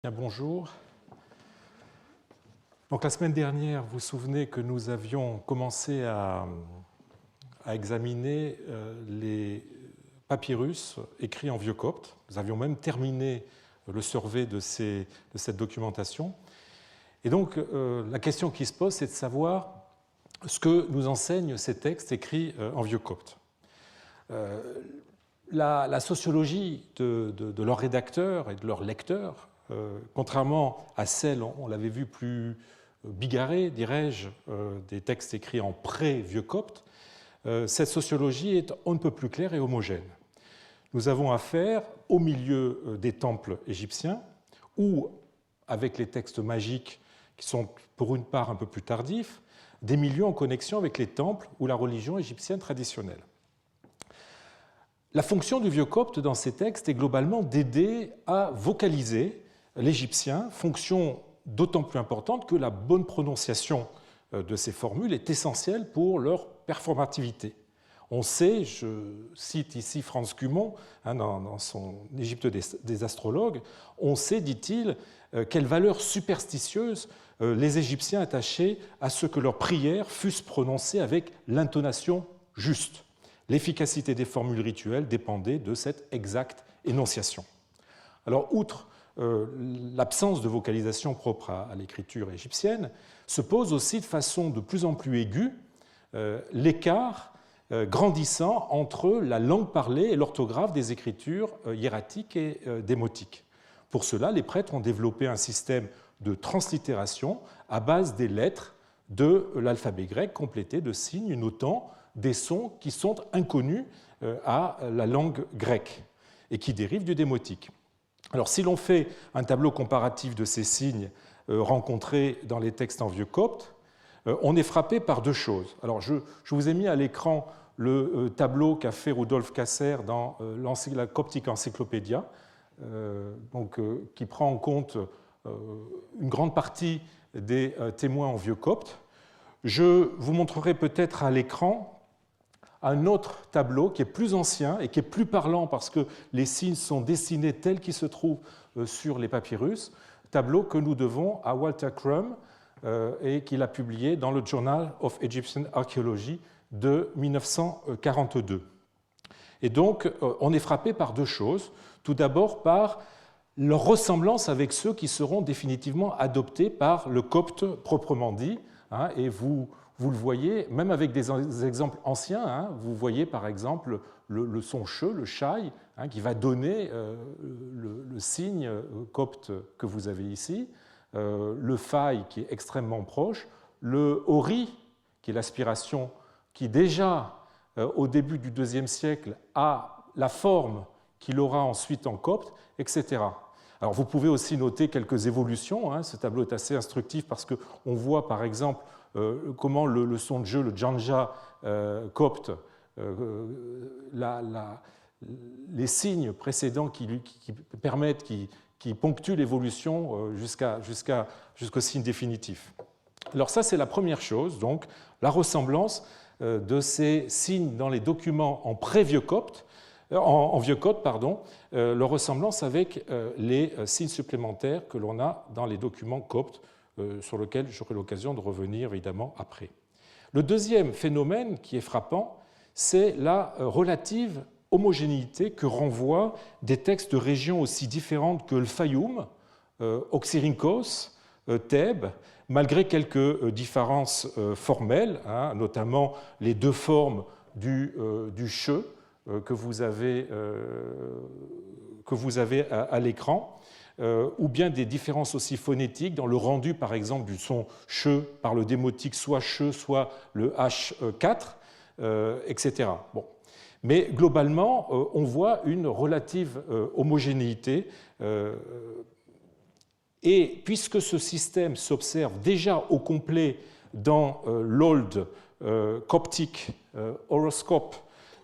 Bien, bonjour. Donc, la semaine dernière, vous vous souvenez que nous avions commencé à examiner les papyrus écrits en vieux copte. Nous avions même terminé le survey de cette documentation. Et donc, la question qui se pose, c'est de savoir ce que nous enseignent ces textes écrits en vieux copte. La sociologie de leurs rédacteurs et de leurs lecteurs, contrairement à celle, on l'avait vu, plus bigarrée, dirais-je, des textes écrits en pré-vieux copte, cette sociologie est on ne peut plus claire et homogène. Nous avons affaire au milieu des temples égyptiens, ou, avec les textes magiques qui sont pour une part un peu plus tardifs, des milieux en connexion avec les temples ou la religion égyptienne traditionnelle. La fonction du vieux copte dans ces textes est globalement d'aider à vocaliser l'égyptien, fonction d'autant plus importante que la bonne prononciation de ces formules est essentielle pour leur performativité. On sait, je cite ici Franz Cumont, dans son Égypte des astrologues, on sait, dit-il, quelle valeur superstitieuse les Égyptiens attachaient à ce que leurs prières fussent prononcées avec l'intonation juste. L'efficacité des formules rituelles dépendait de cette exacte énonciation. Alors, outre l'absence de vocalisation propre à l'écriture égyptienne, se pose aussi de façon de plus en plus aiguë l'écart grandissant entre la langue parlée et l'orthographe des écritures hiératiques et démotiques. Pour cela, les prêtres ont développé un système de translittération à base des lettres de l'alphabet grec complété de signes notant des sons qui sont inconnus à la langue grecque et qui dérivent du démotique. Alors, si l'on fait un tableau comparatif de ces signes rencontrés dans les textes en vieux copte, on est frappé par deux choses. Alors, je vous ai mis à l'écran le tableau qu'a fait Rudolf Kasser dans la Coptic Encyclopedia, qui prend en compte une grande partie des témoins en vieux copte. Je vous montrerai peut-être à l'écran un autre tableau qui est plus ancien et qui est plus parlant parce que les signes sont dessinés tels qu'ils se trouvent sur les papyrus, tableau que nous devons à Walter Crum et qu'il a publié dans le Journal of Egyptian Archaeology de 1942. Et donc, on est frappé par deux choses. Tout d'abord, par leur ressemblance avec ceux qui seront définitivement adoptés par le copte proprement dit, et vous le voyez, même avec des exemples anciens, vous voyez par exemple le son che, le shai, qui va donner le signe copte que vous avez ici, le fai qui est extrêmement proche, le ori, qui est l'aspiration, qui déjà au début du IIe siècle a la forme qu'il aura ensuite en copte, etc. Alors vous pouvez aussi noter quelques évolutions, ce tableau est assez instructif parce qu'on voit par exemple comment le son de jeu, le janja copte, les signes précédents qui permettent, qui ponctuent l'évolution jusqu'au signe définitif. Alors ça, c'est la première chose, donc la ressemblance de ces signes dans les documents en pré-vieux copte, en vieux copte, leur ressemblance avec les signes supplémentaires que l'on a dans les documents coptes, sur lequel j'aurai l'occasion de revenir évidemment après. Le deuxième phénomène qui est frappant, c'est la relative homogénéité que renvoient des textes de régions aussi différentes que le Fayoum, Oxyrhynchos, Thèbes, malgré quelques différences formelles, notamment les deux formes du che que vous avez à l'écran, ou bien des différences aussi phonétiques dans le rendu, par exemple, du son che par le démotique, soit che, soit le H4, etc. Bon. Mais globalement, on voit une relative homogénéité. Et puisque ce système s'observe déjà au complet dans l'Old Coptic Horoscope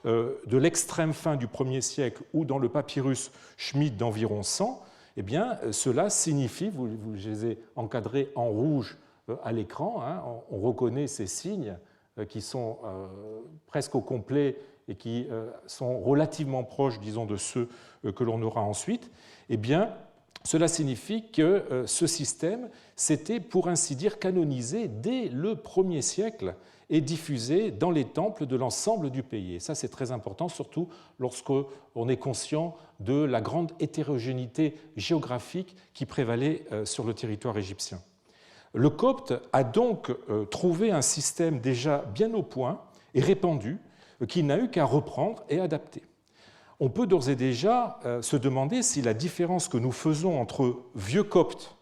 de l'extrême fin du 1er siècle ou dans le papyrus Schmid d'environ 100, eh bien, cela signifie, je les ai encadrés en rouge à l'écran, on reconnaît ces signes qui sont presque au complet et qui sont relativement proches, disons, de ceux que l'on aura ensuite, eh bien, cela signifie que ce système s'était, pour ainsi dire, canonisé dès le 1er siècle et diffusé dans les temples de l'ensemble du pays. Et ça, c'est très important, surtout lorsqu'on est conscient de la grande hétérogénéité géographique qui prévalait sur le territoire égyptien. Le copte a donc trouvé un système déjà bien au point et répandu qu'il n'a eu qu'à reprendre et adapter. On peut d'ores et déjà se demander si la différence que nous faisons entre vieux copte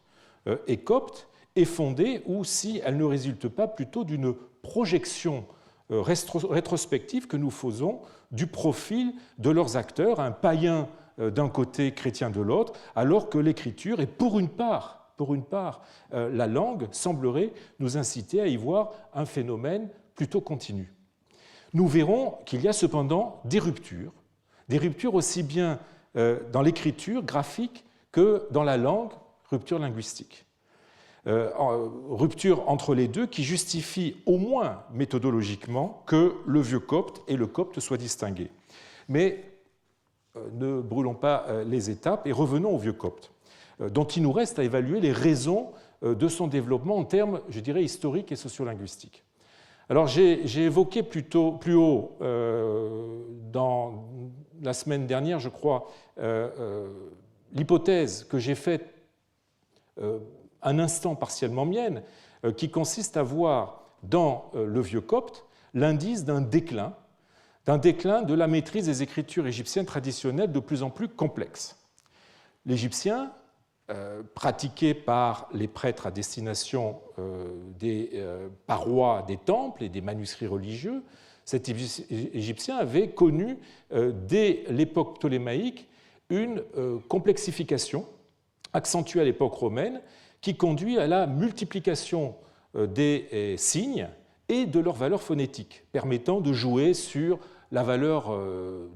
et copte est fondée ou si elle ne résulte pas plutôt d'une projection rétrospective que nous faisons du profil de leurs acteurs, un païen d'un côté, chrétien de l'autre, alors que l'écriture, et pour une part, la langue, semblerait nous inciter à y voir un phénomène plutôt continu. Nous verrons qu'il y a cependant des ruptures aussi bien dans l'écriture graphique que dans la langue, rupture linguistique. Rupture entre les deux qui justifie au moins méthodologiquement que le vieux copte et le copte soient distingués. Mais ne brûlons pas les étapes et revenons au vieux copte, dont il nous reste à évaluer les raisons de son développement en termes, je dirais, historiques et sociolinguistiques. Alors j'ai évoqué plus haut, dans la semaine dernière, je crois, l'hypothèse que j'ai faite un instant partiellement mienne, qui consiste à voir dans le vieux copte l'indice d'un déclin de la maîtrise des écritures égyptiennes traditionnelles de plus en plus complexes. L'égyptien, pratiqué par les prêtres à destination des parois des temples et des manuscrits religieux, cet Égyptien avait connu dès l'époque ptolémaïque une complexification accentuée à l'époque romaine qui conduit à la multiplication des signes et de leur valeur phonétique, permettant de jouer sur la valeur,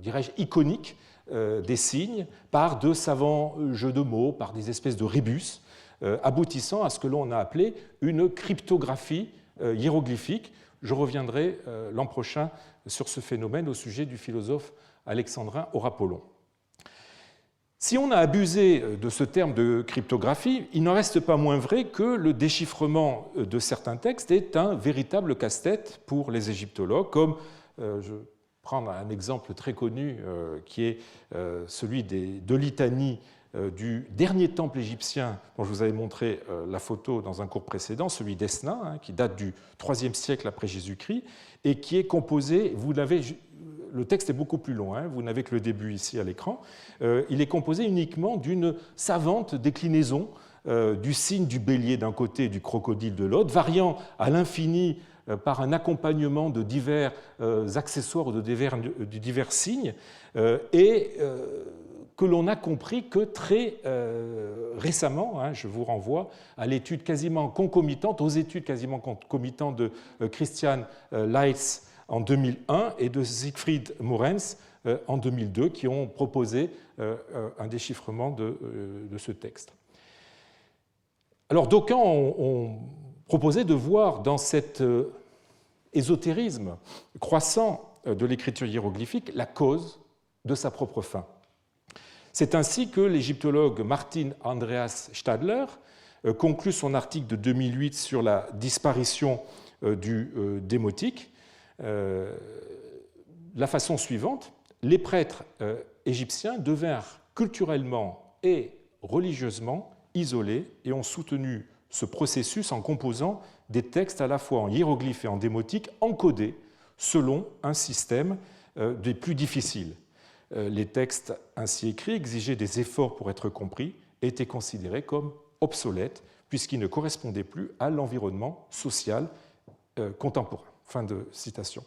dirais-je, iconique des signes par de savants jeux de mots, par des espèces de rébus, aboutissant à ce que l'on a appelé une cryptographie hiéroglyphique. Je reviendrai l'an prochain sur ce phénomène au sujet du philosophe alexandrin Horapollon. Si on a abusé de ce terme de cryptographie, il n'en reste pas moins vrai que le déchiffrement de certains textes est un véritable casse-tête pour les égyptologues, comme je prendre un exemple très connu qui est celui de litanies du dernier temple égyptien dont je vous avais montré la photo dans un cours précédent, celui d'Esna, qui date du IIIe siècle après Jésus-Christ, et qui est composé, le texte est beaucoup plus long, vous n'avez que le début ici à l'écran, il est composé uniquement d'une savante déclinaison du signe du bélier d'un côté et du crocodile de l'autre, variant à l'infini par un accompagnement de divers accessoires ou de divers signes, et que l'on n'a compris que très récemment. Je vous renvoie à l'étude quasiment concomitante, aux études quasiment concomitantes de Christian Leitz en 2001 et de Siegfried Morenz en 2002, qui ont proposé un déchiffrement de ce texte. Alors d'aucuns ont proposé de voir dans cet ésotérisme croissant de l'écriture hiéroglyphique la cause de sa propre fin. C'est ainsi que l'égyptologue Martin Andreas Stadler conclut son article de 2008 sur la disparition du démotique la façon suivante: les prêtres égyptiens devinrent culturellement et religieusement isolés et ont soutenu ce processus en composant des textes à la fois en hiéroglyphes et en démotique encodés selon un système des plus difficiles. Les textes ainsi écrits exigeaient des efforts pour être compris et étaient considérés comme obsolètes puisqu'ils ne correspondaient plus à l'environnement social contemporain. Fin de citation.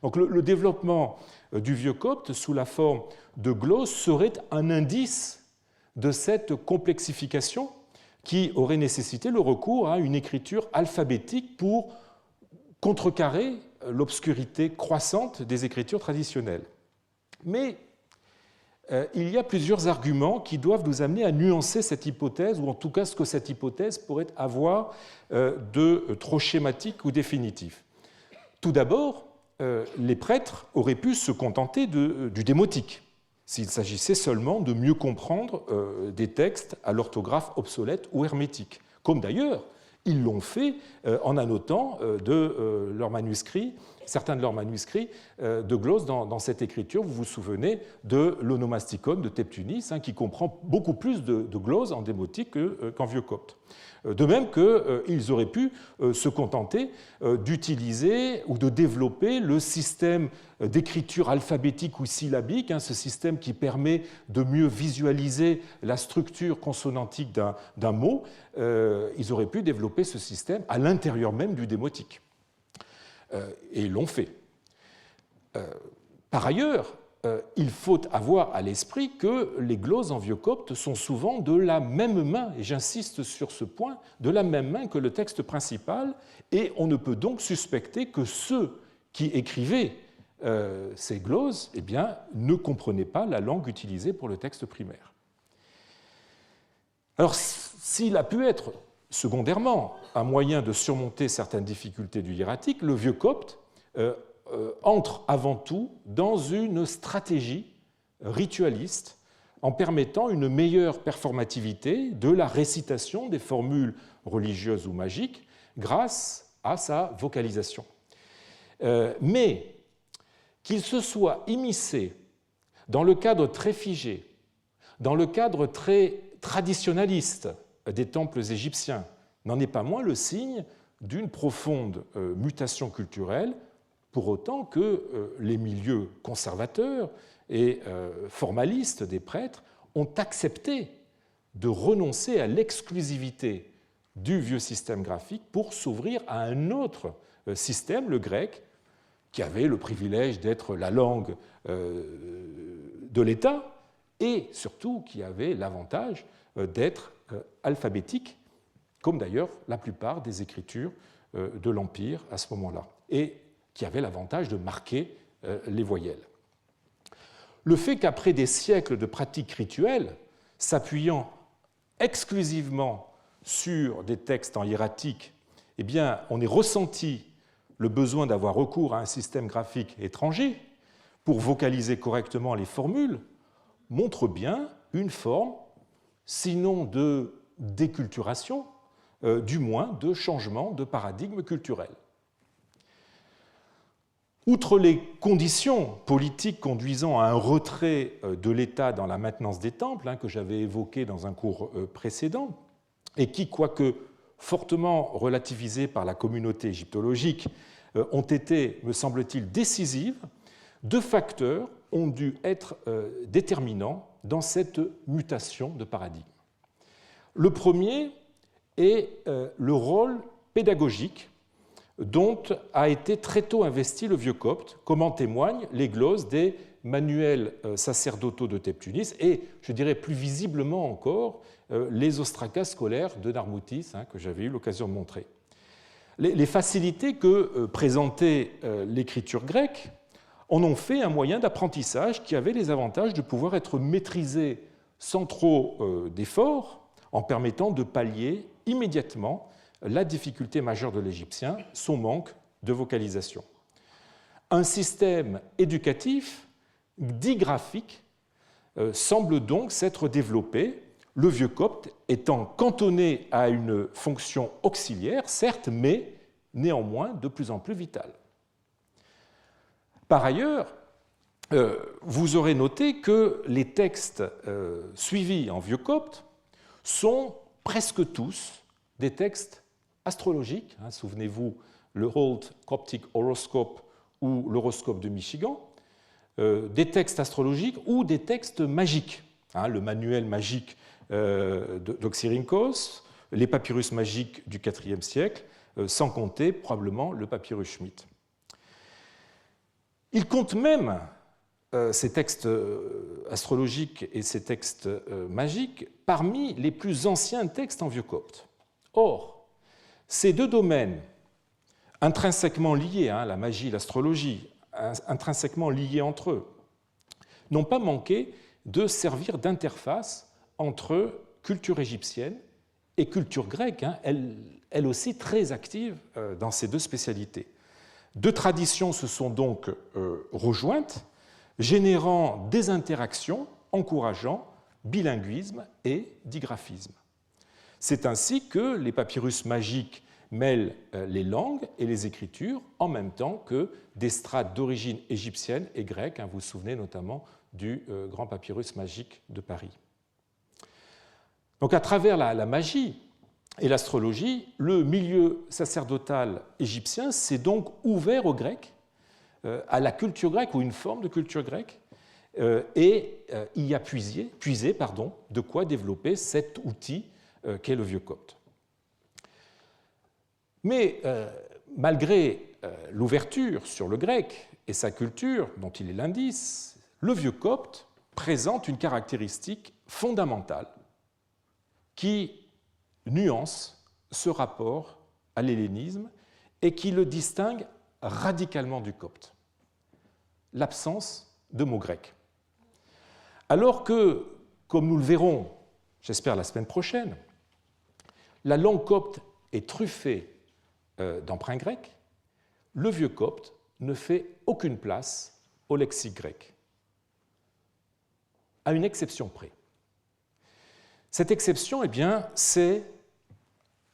Donc le développement du vieux copte sous la forme de glosses serait un indice de cette complexification qui aurait nécessité le recours à une écriture alphabétique pour contrecarrer l'obscurité croissante des écritures traditionnelles. Mais il y a plusieurs arguments qui doivent nous amener à nuancer cette hypothèse, ou en tout cas ce que cette hypothèse pourrait avoir de trop schématique ou définitif. Tout d'abord, les prêtres auraient pu se contenter du démotique, s'il s'agissait seulement de mieux comprendre des textes à l'orthographe obsolète ou hermétique, comme d'ailleurs ils l'ont fait en annotant leurs manuscrits, certains de leurs manuscrits de glosses dans cette écriture. Vous vous souvenez de l'onomasticon de Teptunis, qui comprend beaucoup plus de glosses en démotique qu'en vieux copte. De même qu'ils auraient pu se contenter d'utiliser ou de développer le système d'écriture alphabétique ou syllabique, ce système qui permet de mieux visualiser la structure consonantique d'un mot. Ils auraient pu développer ce système à l'intérieur même du démotique. Et ils l'ont fait. Par ailleurs, il faut avoir à l'esprit que les glosses en vieux copte sont souvent de la même main, et j'insiste sur ce point, de la même main que le texte principal, et on ne peut donc suspecter que ceux qui écrivaient ces glosses ne comprenaient pas la langue utilisée pour le texte primaire. Alors, s'il a pu être secondairement un moyen de surmonter certaines difficultés du hiératique, le vieux copte entre avant tout dans une stratégie ritualiste en permettant une meilleure performativité de la récitation des formules religieuses ou magiques grâce à sa vocalisation. Mais qu'il se soit immiscé dans le cadre très figé, dans le cadre très traditionnaliste des temples égyptiens, n'en est pas moins le signe d'une profonde mutation culturelle, pour autant que les milieux conservateurs et formalistes des prêtres ont accepté de renoncer à l'exclusivité du vieux système graphique pour s'ouvrir à un autre système, le grec, qui avait le privilège d'être la langue de l'État et surtout qui avait l'avantage d'être alphabétique, comme d'ailleurs la plupart des écritures de l'Empire à ce moment-là, et qui avait l'avantage de marquer les voyelles. Le fait qu'après des siècles de pratiques rituelles, s'appuyant exclusivement sur des textes en hiératique, on ait ressenti le besoin d'avoir recours à un système graphique étranger pour vocaliser correctement les formules, montre bien une forme, sinon de déculturation, du moins de changement de paradigme culturel. Outre les conditions politiques conduisant à un retrait de l'État dans la maintenance des temples, que j'avais évoqué dans un cours précédent, et qui, quoique fortement relativisées par la communauté égyptologique, ont été, me semble-t-il, décisives, deux facteurs ont dû être déterminants dans cette mutation de paradigme. Le premier est le rôle pédagogique dont a été très tôt investi le vieux copte, comme en témoignent les glosses des manuels sacerdotaux de Teptunis et, je dirais plus visiblement encore, les ostracas scolaires de Narmoutis, que j'avais eu l'occasion de montrer. Les facilités que présentait l'écriture grecque en ont fait un moyen d'apprentissage qui avait les avantages de pouvoir être maîtrisé sans trop d'efforts, en permettant de pallier immédiatement la difficulté majeure de l'égyptien, son manque de vocalisation. Un système éducatif, dit graphique, semble donc s'être développé, le vieux copte étant cantonné à une fonction auxiliaire, certes, mais néanmoins de plus en plus vitale. Par ailleurs, vous aurez noté que les textes suivis en vieux copte sont presque tous des textes astrologiques. Souvenez-vous, le Old Coptic Horoscope ou l'horoscope de Michigan, des textes astrologiques ou des textes magiques. Le manuel magique d'Oxyrhynchos, les papyrus magiques du IVe siècle, sans compter probablement le papyrus Schmidt. Il compte même ces textes astrologiques et ces textes magiques parmi les plus anciens textes en vieux copte. Or, ces deux domaines, intrinsèquement liés, la magie et l'astrologie, intrinsèquement liés entre eux, n'ont pas manqué de servir d'interface entre culture égyptienne et culture grecque, elle aussi très active dans ces deux spécialités. Deux traditions se sont donc rejointes, générant des interactions encourageant bilinguisme et digraphisme. C'est ainsi que les papyrus magiques mêlent les langues et les écritures en même temps que des strates d'origine égyptienne et grecque. Vous vous souvenez notamment du grand papyrus magique de Paris. Donc à travers la magie et l'astrologie, le milieu sacerdotal égyptien s'est donc ouvert aux Grecs, à la culture grecque ou une forme de culture grecque, et y a puisé de quoi développer cet outil qu'est le vieux copte. Mais malgré l'ouverture sur le grec et sa culture, dont il est l'indice, le vieux copte présente une caractéristique fondamentale qui nuance ce rapport à l'hellénisme et qui le distingue radicalement du copte: l'absence de mots grecs. Alors que, comme nous le verrons, j'espère la semaine prochaine, la langue copte est truffée d'emprunts grecs, le vieux copte ne fait aucune place au lexique grec, à une exception près. Cette exception, c'est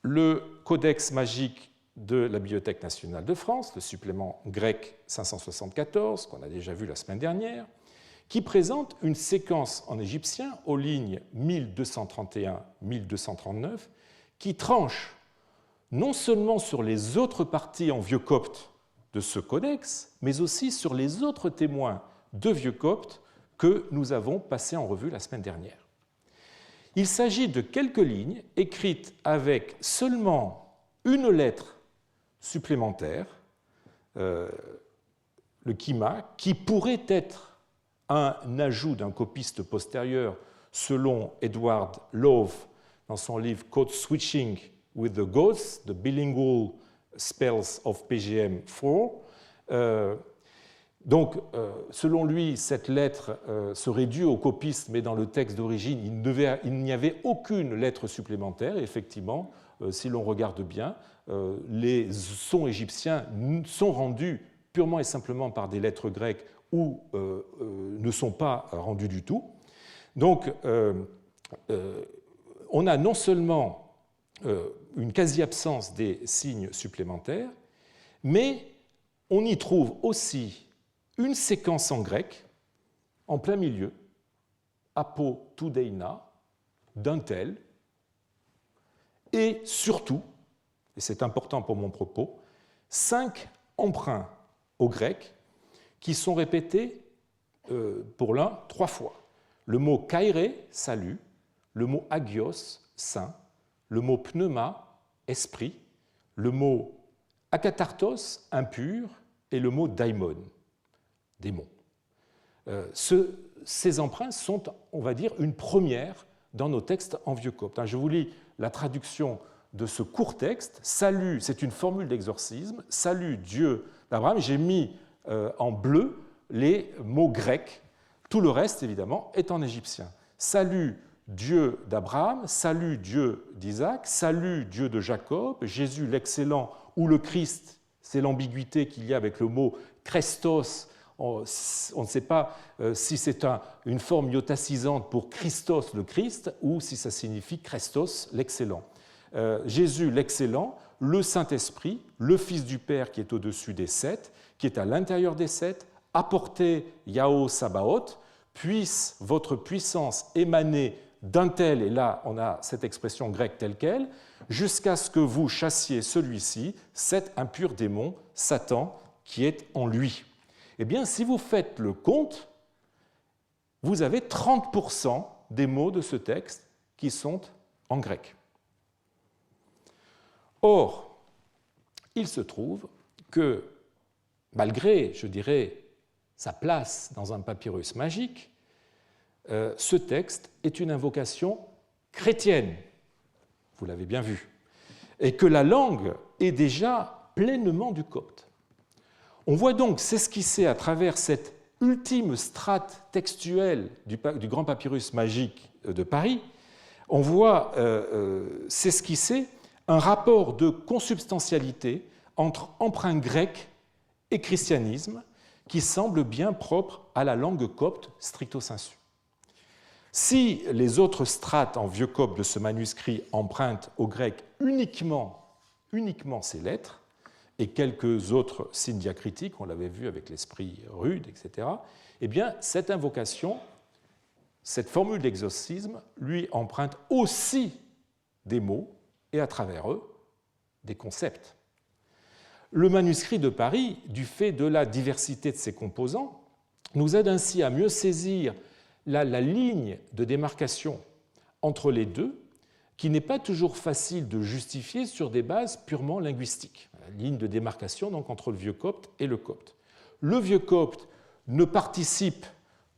le codex magique de la Bibliothèque nationale de France, le supplément grec 574, qu'on a déjà vu la semaine dernière, qui présente une séquence en égyptien aux lignes 1231-1239, qui tranche non seulement sur les autres parties en vieux copte de ce codex, mais aussi sur les autres témoins de vieux copte que nous avons passés en revue la semaine dernière. Il s'agit de quelques lignes écrites avec seulement une lettre supplémentaire, le kima, qui pourrait être un ajout d'un copiste postérieur selon Edward Love dans son livre Code Switching with the Gods, The Bilingual Spells of PGM 4. Selon lui, cette lettre serait due au copiste, mais dans le texte d'origine, il n'y avait aucune lettre supplémentaire. Et effectivement, si l'on regarde bien, les sons égyptiens sont rendus purement et simplement par des lettres grecques ou ne sont pas rendus du tout. Donc, on a non seulement une quasi-absence des signes supplémentaires, mais on y trouve aussi une séquence en grec, en plein milieu, apo tou deina, d'un tel, et surtout, et c'est important pour mon propos, 5 emprunts au grec qui sont répétés pour l'un 3 fois. Le mot kaire, salut, le mot agios, saint, le mot pneuma, esprit, le mot akatartos, impur, et le mot daimon, démon. Ces emprunts sont, on va dire, une première dans nos textes en vieux copte. Je vous lis la traduction de ce court texte. Salut, c'est une formule d'exorcisme. Salut, Dieu d'Abraham. J'ai mis en bleu les mots grecs. Tout le reste, évidemment, est en égyptien. Salut, Dieu d'Abraham. Salut, Dieu d'Isaac. Salut, Dieu de Jacob. Jésus l'excellent ou le Christ. C'est l'ambiguïté qu'il y a avec le mot Christos. On ne sait pas si c'est une forme iotacisante pour Christos, le Christ, ou si ça signifie Christos, l'excellent. Jésus, l'excellent, le Saint-Esprit, le Fils du Père qui est au-dessus des 7, qui est à l'intérieur des 7, apportez Yahoo Sabaoth, puisse votre puissance émaner d'un tel, et là on a cette expression grecque telle qu'elle, jusqu'à ce que vous chassiez celui-ci, cet impur démon, Satan, qui est en lui. Eh bien, si vous faites le compte, vous avez 30% des mots de ce texte qui sont en grec. Or, il se trouve que, malgré, je dirais, sa place dans un papyrus magique, ce texte est une invocation chrétienne, vous l'avez bien vu, et que la langue est déjà pleinement du copte. On voit donc s'esquisser à travers cette ultime strate textuelle du grand papyrus magique de Paris, on voit s'esquisser un rapport de consubstantialité entre emprunt grec et christianisme qui semble bien propre à la langue copte stricto sensu. Si les autres strates en vieux copte de ce manuscrit empruntent au grec uniquement ces lettres et quelques autres signes diacritiques, on l'avait vu avec l'esprit rude, etc., eh bien, cette invocation, cette formule d'exorcisme, lui emprunte aussi des mots et à travers eux des concepts. Le manuscrit de Paris, du fait de la diversité de ses composants, nous aide ainsi à mieux saisir la ligne de démarcation entre les deux, qui n'est pas toujours facile de justifier sur des bases purement linguistiques. La ligne de démarcation donc, entre le vieux copte et le copte. Le vieux copte ne participe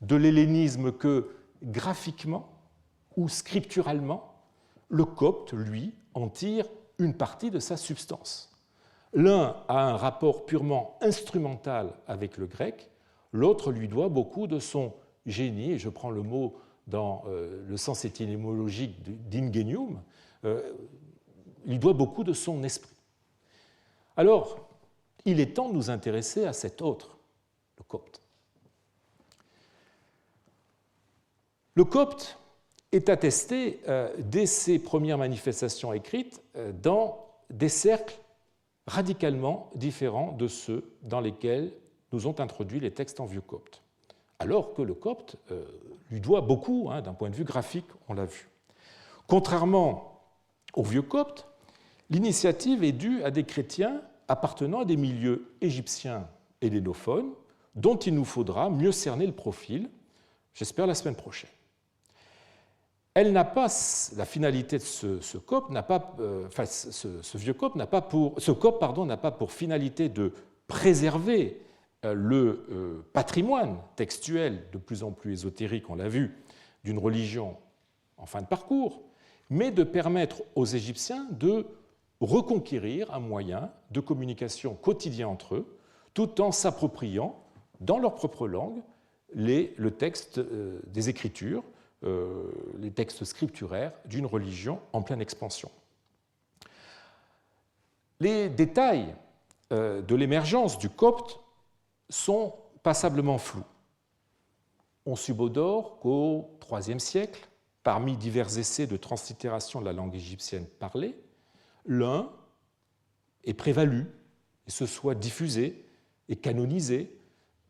de l'hellénisme que graphiquement ou scripturalement. Le copte, lui, en tire une partie de sa substance. L'un a un rapport purement instrumental avec le grec, l'autre lui doit beaucoup de son génie, et je prends le mot dans le sens étymologique d'ingenium, il doit beaucoup de son esprit. Alors, il est temps de nous intéresser à cet autre, le copte. Le copte est attesté dès ses premières manifestations écrites dans des cercles radicalement différents de ceux dans lesquels nous ont introduit les textes en vieux copte, alors que le copte lui doit beaucoup, d'un point de vue graphique, on l'a vu. Contrairement au vieux copte, l'initiative est due à des chrétiens appartenant à des milieux égyptiens et hellénophones, dont il nous faudra mieux cerner le profil, j'espère la semaine prochaine. Elle n'a pas, la finalité de ce copte n'a pas, ce vieux copte n'a pas pour finalité de préserver le patrimoine textuel de plus en plus ésotérique, on l'a vu, d'une religion en fin de parcours, mais de permettre aux Égyptiens de reconquérir un moyen de communication quotidien entre eux, tout en s'appropriant, dans leur propre langue, le texte des Écritures, les textes scripturaires d'une religion en pleine expansion. Les détails de l'émergence du copte sont passablement flous. On subodore qu'au IIIe siècle, parmi divers essais de translittération de la langue égyptienne parlée, l'un est prévalu et se soit diffusé et canonisé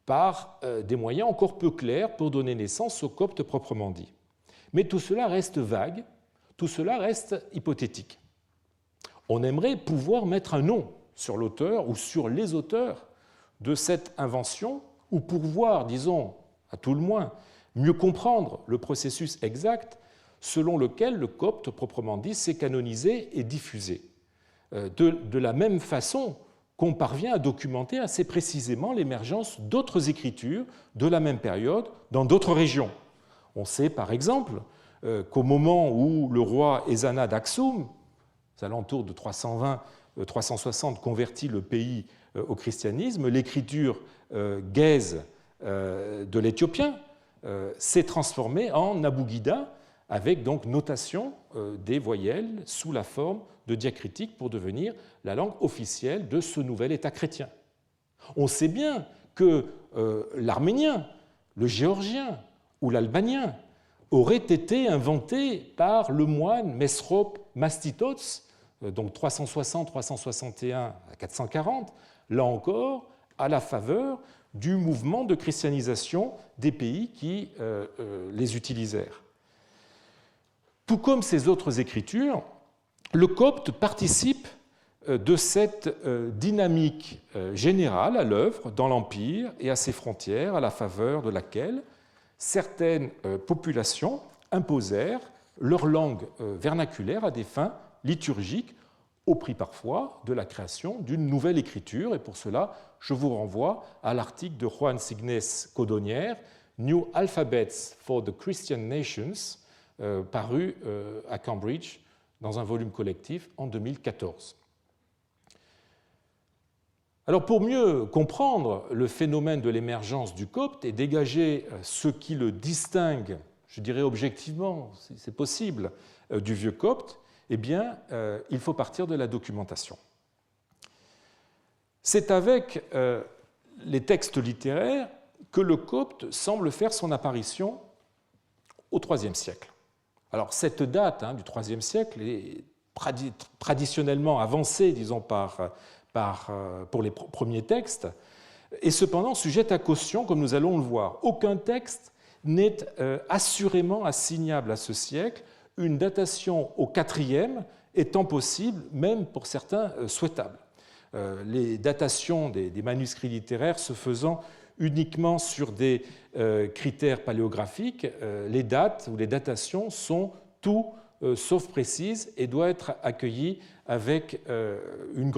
par des moyens encore peu clairs pour donner naissance au copte proprement dit. Mais tout cela reste vague, tout cela reste hypothétique. On aimerait pouvoir mettre un nom sur l'auteur ou sur les auteurs de cette invention, ou pour voir, disons, à tout le moins, mieux comprendre le processus exact selon lequel le copte proprement dit s'est canonisé et diffusé. De la même façon qu'on parvient à documenter assez précisément l'émergence d'autres écritures de la même période dans d'autres régions. On sait par exemple qu'au moment où le roi Ezana d'Aksum, aux alentours de 320-360, convertit le pays au christianisme, l'écriture gaise de l'éthiopien s'est transformée en abugida, avec donc notation des voyelles sous la forme de diacritique pour devenir la langue officielle de ce nouvel État chrétien. On sait bien que l'arménien, le géorgien ou l'albanien auraient été inventés par le moine Mesrop Mastitots, donc 360-361 à 440, là encore, à la faveur du mouvement de christianisation des pays qui les utilisèrent. Tout comme ces autres écritures, le copte participe de cette dynamique générale à l'œuvre dans l'Empire et à ses frontières, à la faveur de laquelle certaines populations imposèrent leur langue vernaculaire à des fins liturgiques, au prix parfois de la création d'une nouvelle écriture. Et pour cela, je vous renvoie à l'article de Juan Signes Codonnier, New Alphabets for the Christian Nations, paru à Cambridge dans un volume collectif en 2014. Alors pour mieux comprendre le phénomène de l'émergence du copte et dégager ce qui le distingue, je dirais objectivement, si c'est possible, du vieux copte, eh bien, il faut partir de la documentation. C'est avec les textes littéraires que le copte semble faire son apparition au IIIe siècle. Alors cette date du IIIe siècle est traditionnellement avancée, disons, pour les premiers textes, est cependant sujette à caution, comme nous allons le voir. Aucun texte n'est assurément assignable à ce siècle, une datation au IVe étant possible, même pour certains souhaitable. Les datations des manuscrits littéraires se faisant uniquement sur des critères paléographiques, les dates ou les datations sont tout sauf précises et doivent être accueillies avec une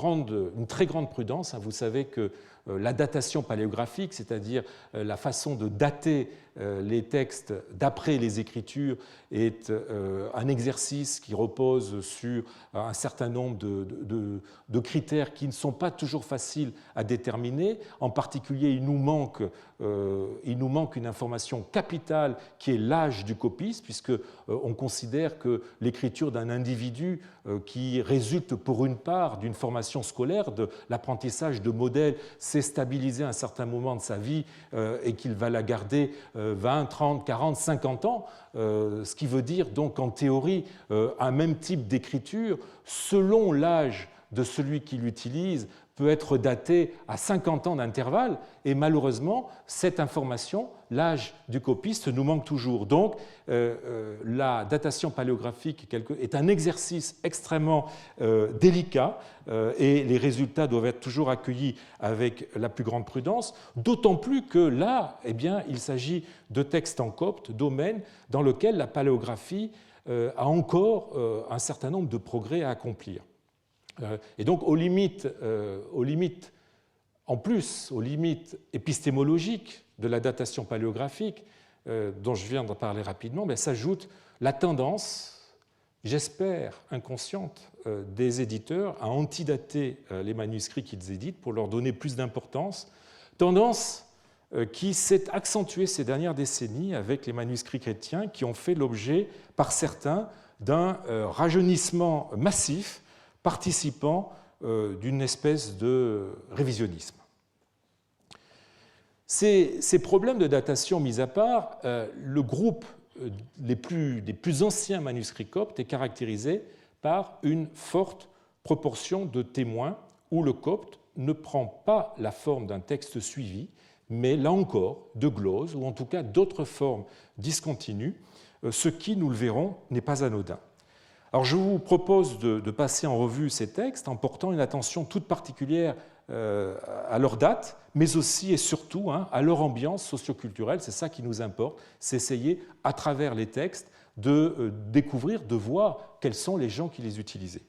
très grande prudence. Vous savez que la datation paléographique, c'est-à-dire la façon de dater les textes d'après les Écritures, est un exercice qui repose sur un certain nombre de critères qui ne sont pas toujours faciles à déterminer. En particulier, il nous manque une information capitale qui est l'âge du copiste, puisqu'on considère que l'écriture d'un individu qui résulte pour une part d'une formation scolaire, de l'apprentissage de modèles, s'est stabilisé à un certain moment de sa vie et qu'il va la garder 20, 30, 40, 50 ans, ce qui veut dire donc en théorie un même type d'écriture, selon l'âge de celui qui l'utilise, peut être daté à 50 ans d'intervalle, et malheureusement, cette information, l'âge du copiste, nous manque toujours. Donc, la datation paléographique est un exercice extrêmement délicat, et les résultats doivent être toujours accueillis avec la plus grande prudence, d'autant plus que là, il s'agit de textes en copte, domaine dans lequel la paléographie a encore un certain nombre de progrès à accomplir. Et donc, aux limites épistémologiques de la datation paléographique, dont je viens d'en parler rapidement, s'ajoute la tendance, j'espère inconsciente, des éditeurs à antidater les manuscrits qu'ils éditent pour leur donner plus d'importance, tendance qui s'est accentuée ces dernières décennies avec les manuscrits chrétiens qui ont fait l'objet, par certains, d'un rajeunissement massif participant d'une espèce de révisionnisme. Ces problèmes de datation mis à part, le groupe des plus anciens manuscrits coptes est caractérisé par une forte proportion de témoins où le copte ne prend pas la forme d'un texte suivi, mais là encore de gloses ou en tout cas d'autres formes discontinues, ce qui, nous le verrons, n'est pas anodin. Alors je vous propose de passer en revue ces textes en portant une attention toute particulière à leur date, mais aussi et surtout à leur ambiance socioculturelle. C'est ça qui nous importe, c'est essayer, à travers les textes, de découvrir, de voir quels sont les gens qui les utilisaient.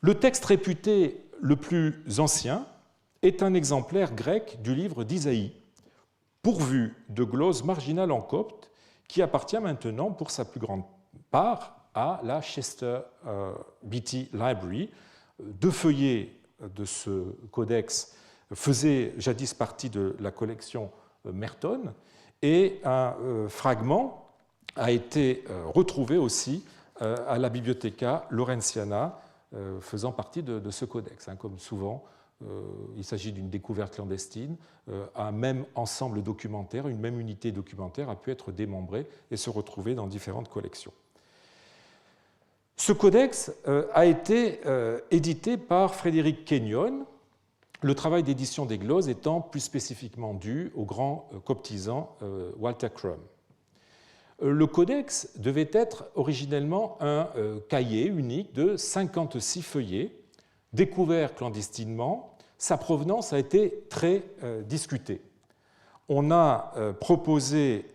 Le texte réputé le plus ancien est un exemplaire grec du livre d'Isaïe, pourvu de gloses marginales en copte, qui appartient maintenant, pour sa plus grande part, à la Chester Beatty Library. Deux feuillets de ce codex faisaient jadis partie de la collection Merton, et un fragment a été retrouvé aussi à la Bibliotheca Lawrenceana, faisant partie de ce codex. Comme souvent, il s'agit d'une découverte clandestine. Un même ensemble documentaire, une même unité documentaire a pu être démembrée et se retrouver dans différentes collections. Ce codex a été édité par Frédéric Kenyon, le travail d'édition des gloses étant plus spécifiquement dû au grand coptisant Walter Crum. Le codex devait être originellement un cahier unique de 56 feuillets, découvert clandestinement. Sa provenance a été très discutée. On a proposé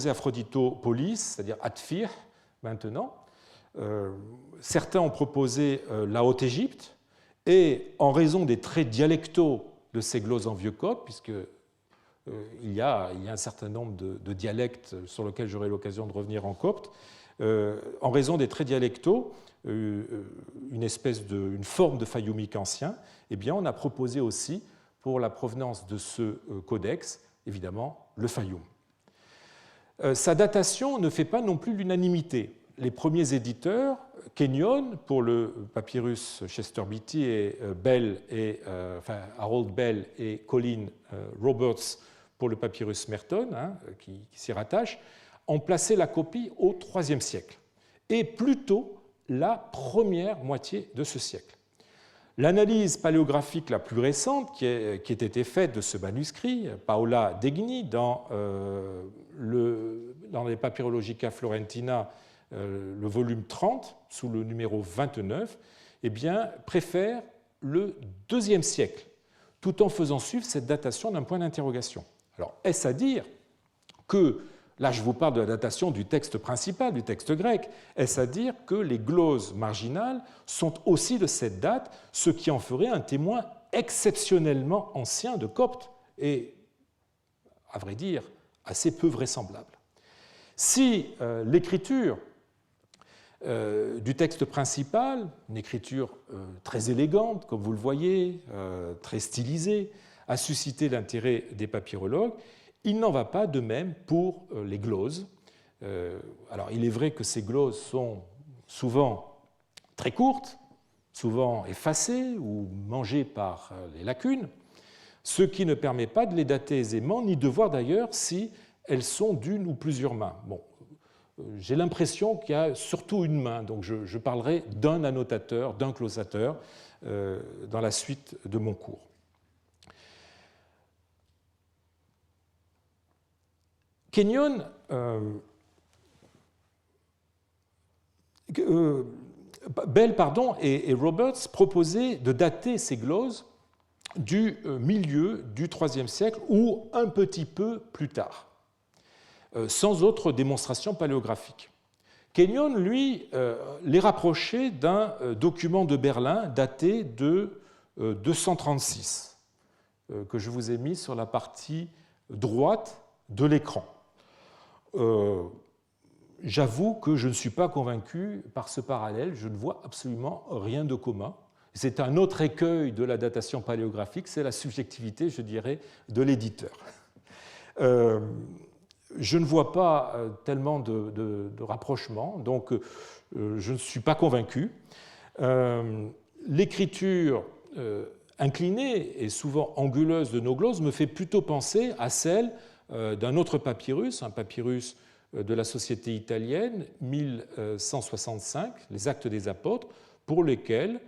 Aphroditopolis, c'est-à-dire Atfir maintenant. Certains ont proposé la Haute-Égypte, et en raison des traits dialectaux de ces gloses en vieux copte, puisqu'il y a un certain nombre de dialectes sur lesquels j'aurai l'occasion de revenir en copte, en raison des traits dialectaux, une forme de fayoumik ancien, on a proposé aussi, pour la provenance de ce codex, évidemment, le fayoum. Sa datation ne fait pas non plus l'unanimité. les premiers éditeurs, Kenyon pour le papyrus Chester Beatty et Harold Bell et Colin Roberts pour le papyrus Merton, qui s'y rattache, ont placé la copie au IIIe siècle, et plutôt la première moitié de ce siècle. L'analyse paléographique la plus récente qui a été faite de ce manuscrit, Paola Degni, dans les Papyrologica Florentina, le volume 30, sous le numéro 29, eh bien, préfère le IIe siècle, tout en faisant suivre cette datation d'un point d'interrogation. Alors, est-ce à dire que, là je vous parle de la datation du texte principal, du texte grec, est-ce à dire que les gloses marginales sont aussi de cette date, ce qui en ferait un témoin exceptionnellement ancien de copte et, à vrai dire, assez peu vraisemblable. Si l'écriture du texte principal, une écriture très élégante, comme vous le voyez, très stylisée, a suscité l'intérêt des papyrologues, il n'en va pas de même pour les gloses. Alors, il est vrai que ces gloses sont souvent très courtes, souvent effacées ou mangées par les lacunes, ce qui ne permet pas de les dater aisément, ni de voir d'ailleurs si elles sont d'une ou plusieurs mains. Bon, j'ai l'impression qu'il y a surtout une main, donc je parlerai d'un annotateur, d'un glosateur dans la suite de mon cours. Kenyon Bell et Roberts proposaient de dater ces gloses du milieu du IIIe siècle ou un petit peu plus tard, sans autre démonstration paléographique. Kenyon, lui, les rapprochait d'un document de Berlin daté de 236, que je vous ai mis sur la partie droite de l'écran. J'avoue que je ne suis pas convaincu par ce parallèle, je ne vois absolument rien de commun. C'est un autre écueil de la datation paléographique, c'est la subjectivité, je dirais, de l'éditeur. Je ne vois pas tellement de rapprochement, donc je ne suis pas convaincu. L'écriture inclinée et souvent anguleuse de nos gloses me fait plutôt penser à celle d'un autre papyrus, un papyrus de la Société italienne, 1165, les Actes des Apôtres, pour lequel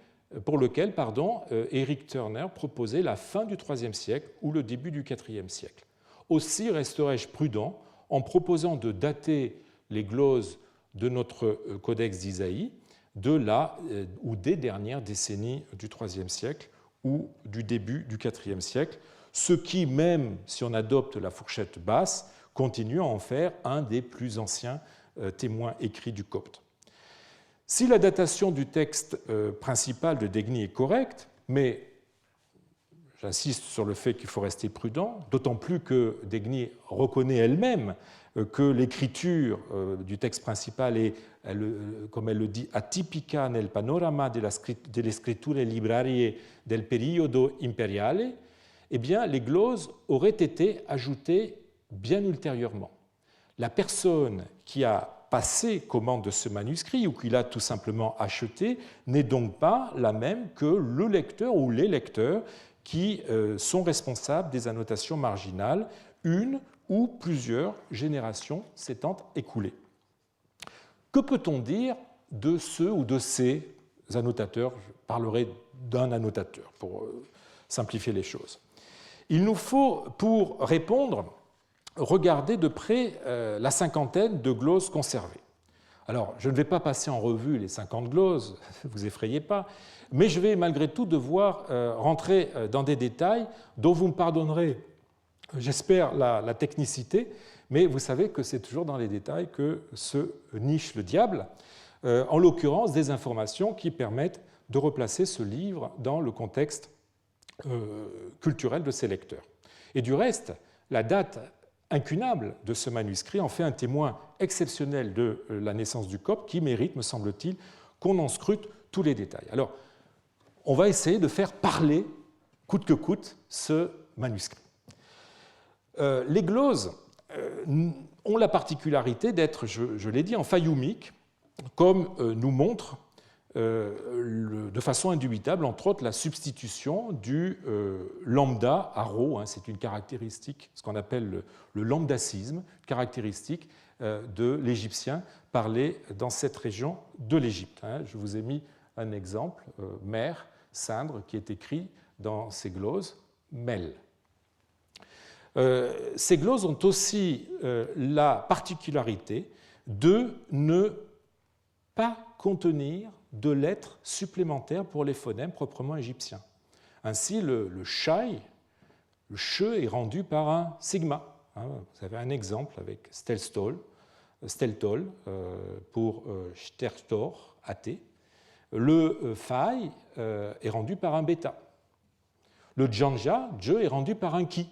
Eric Turner proposait la fin du IIIe siècle ou le début du IVe siècle. Aussi resterai-je prudent en proposant de dater les gloses de notre codex d'Isaïe de la ou des dernières décennies du IIIe siècle ou du début du IVe siècle, ce qui, même si on adopte la fourchette basse, continue à en faire un des plus anciens témoins écrits du copte. Si la datation du texte principal de Degni est correcte, mais j'insiste sur le fait qu'il faut rester prudent, d'autant plus que Degni reconnaît elle-même que l'écriture du texte principal est, comme elle le dit, atipica nel panorama delle scritture librarie del periodo imperiale, eh bien, les gloses auraient été ajoutées bien ultérieurement. La personne qui a passé commande de ce manuscrit ou qui l'a tout simplement acheté n'est donc pas la même que le lecteur ou les lecteurs qui sont responsables des annotations marginales, une ou plusieurs générations s'étant écoulées. Que peut-on dire de ceux ou de ces annotateurs? Je parlerai d'un annotateur pour simplifier les choses. Il nous faut, pour répondre, regarder de près la cinquantaine de gloses conservées. Alors, je ne vais pas passer en revue les 50 gloses, ne vous effrayez pas, mais je vais malgré tout devoir rentrer dans des détails dont vous me pardonnerez, j'espère, la technicité, mais vous savez que c'est toujours dans les détails que se niche le diable, en l'occurrence des informations qui permettent de replacer ce livre dans le contexte culturel de ses lecteurs. Et du reste, la date incunable de ce manuscrit en fait un témoin exceptionnel de la naissance du copte qui mérite, me semble-t-il, qu'on en scrute tous les détails. Alors, on va essayer de faire parler, coûte que coûte, ce manuscrit. Les gloses ont la particularité d'être, je l'ai dit, en fayoumique, comme nous montre de façon indubitable, entre autres, la substitution du lambda à rho. C'est une caractéristique, ce qu'on appelle le lambdacisme, caractéristique de l'égyptien parlé dans cette région de l'Égypte. Je vous ai mis un exemple, mer, cindre, qui est écrit dans ces gloses, mel. Ces gloses ont aussi la particularité de ne pas contenir de lettres supplémentaires pour les phonèmes proprement égyptiens. Ainsi, le shai, le che est rendu par un sigma. Vous avez un exemple avec steltol pour stertor, athée. Le fai est rendu par un bêta. Le janja, je, est rendu par un ki.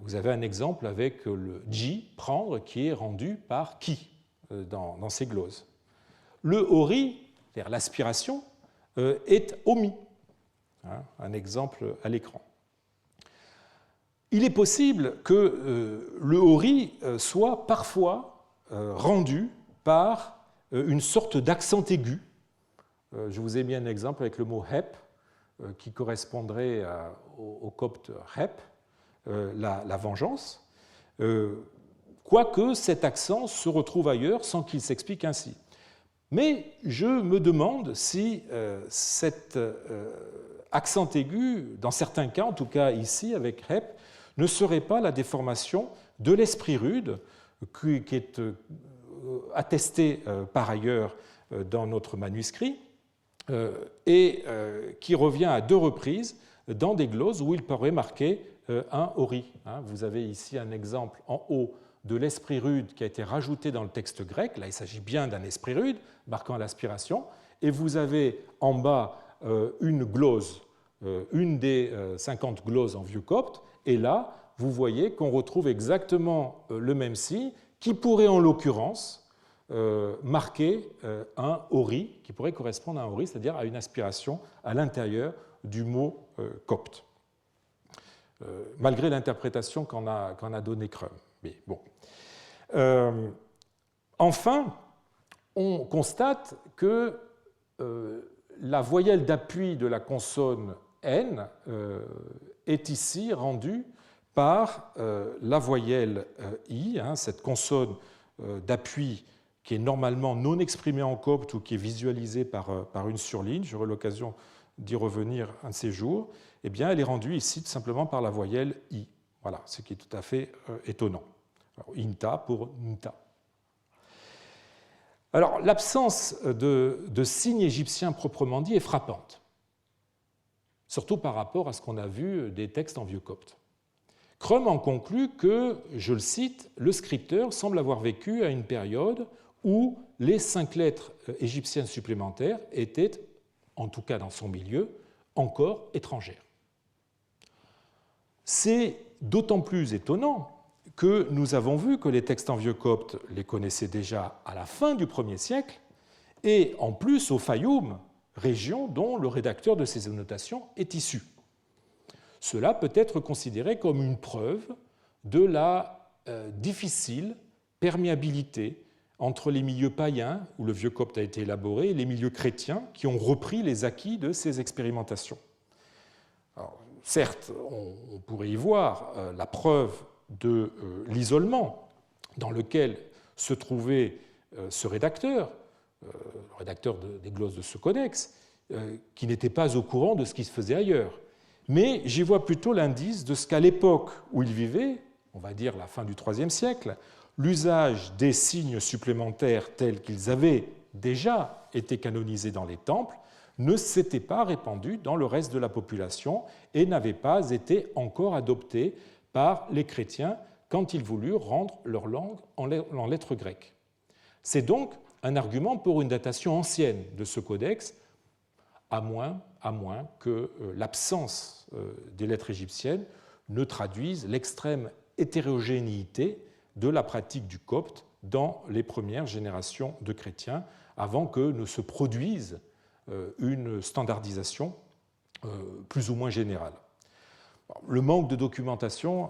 Vous avez un exemple avec le ji, prendre, qui est rendu par ki dans ces gloses. Le ori, c'est-à-dire l'aspiration, est omis. Un exemple à l'écran. Il est possible que le ori soit parfois rendu par une sorte d'accent aigu. Je vous ai mis un exemple avec le mot hep, qui correspondrait au copte hep, la vengeance, quoique cet accent se retrouve ailleurs sans qu'il s'explique ainsi. Mais je me demande si cet accent aigu, dans certains cas, en tout cas ici avec hep, ne serait pas la déformation de l'esprit rude, qui est attesté par ailleurs dans notre manuscrit, et qui revient à 2 reprises dans des gloses où il paraît marqué un ori. Vous avez ici un exemple en haut de l'esprit rude qui a été rajouté dans le texte grec. Là, il s'agit bien d'un esprit rude, marquant l'aspiration. Et vous avez en bas une glose, une des 50 gloses en vieux copte. Et là, vous voyez qu'on retrouve exactement le même signe, qui pourrait en l'occurrence marquer un ori, qui pourrait correspondre à un ori, c'est-à-dire à une aspiration à l'intérieur du mot copte, malgré l'interprétation qu'en a donnée Crum. Mais bon. Enfin, on constate que la voyelle d'appui de la consonne N est ici rendue par la voyelle I, cette consonne d'appui qui est normalement non exprimée en copte ou qui est visualisée par une surligne. J'aurai l'occasion d'y revenir un de ces jours. Eh bien, elle est rendue ici tout simplement par la voyelle I. Voilà, ce qui est tout à fait étonnant. Alors, inta pour nta. Alors, l'absence de signes égyptiens proprement dit est frappante, surtout par rapport à ce qu'on a vu des textes en vieux copte. Crum en conclut que, je le cite, le scripteur semble avoir vécu à une période où les 5 lettres égyptiennes supplémentaires étaient, en tout cas dans son milieu, encore étrangères. C'est d'autant plus étonnant que nous avons vu que les textes en vieux copte les connaissaient déjà à la fin du 1er siècle, et en plus au Fayoum, région dont le rédacteur de ces annotations est issu. Cela peut être considéré comme une preuve de la difficile perméabilité entre les milieux païens, où le vieux copte a été élaboré, et les milieux chrétiens qui ont repris les acquis de ces expérimentations. Alors, certes, on pourrait y voir la preuve de l'isolement dans lequel se trouvait ce rédacteur, le rédacteur des glosses de ce codex, qui n'était pas au courant de ce qui se faisait ailleurs. Mais j'y vois plutôt l'indice de ce qu'à l'époque où il vivait, on va dire la fin du IIIe siècle, l'usage des signes supplémentaires tels qu'ils avaient déjà été canonisés dans les temples ne s'était pas répandu dans le reste de la population et n'avait pas été encore adopté par les chrétiens quand ils voulurent rendre leur langue en lettres grecques. C'est donc un argument pour une datation ancienne de ce codex, à moins que l'absence des lettres égyptiennes ne traduise l'extrême hétérogénéité de la pratique du copte dans les premières générations de chrétiens, avant que ne se produise une standardisation plus ou moins générale. Le manque de documentation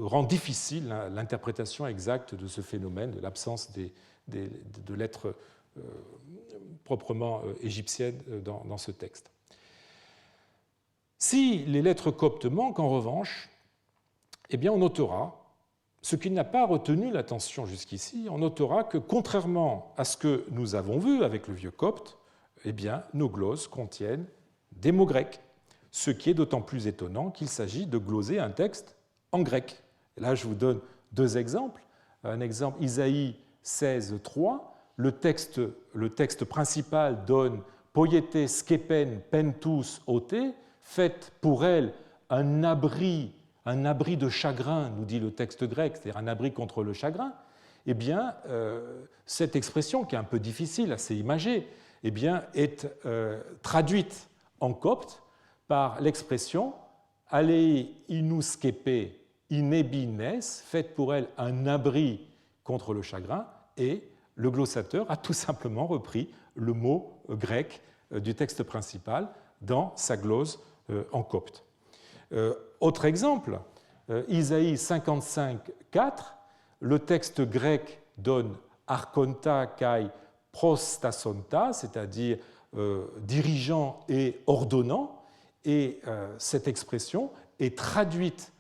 rend difficile l'interprétation exacte de ce phénomène, de l'absence de lettres proprement égyptiennes dans ce texte. Si les lettres coptes manquent, en revanche, eh bien, on notera, ce qui n'a pas retenu l'attention jusqu'ici, on notera que, contrairement à ce que nous avons vu avec le vieux copte, eh bien, nos gloses contiennent des mots grecs, ce qui est d'autant plus étonnant qu'il s'agit de gloser un texte en grec. Et là, je vous donne deux exemples. Un exemple, Isaïe 16.3, le texte principal donne « Poiete skepen pentus ote », faites pour elle un abri de chagrin, nous dit le texte grec, c'est-à-dire un abri contre le chagrin. Eh bien, cette expression, qui est un peu difficile, assez imagée, eh bien, est traduite en copte par l'expression « Alei inuskepe inebines », faites pour elle un abri contre le chagrin, et le glossateur a tout simplement repris le mot grec du texte principal dans sa glose en copte. Autre exemple, Isaïe 55.4, le texte grec donne archonta kai prostasonta, c'est-à-dire dirigeant et ordonnant, et cette expression est traduite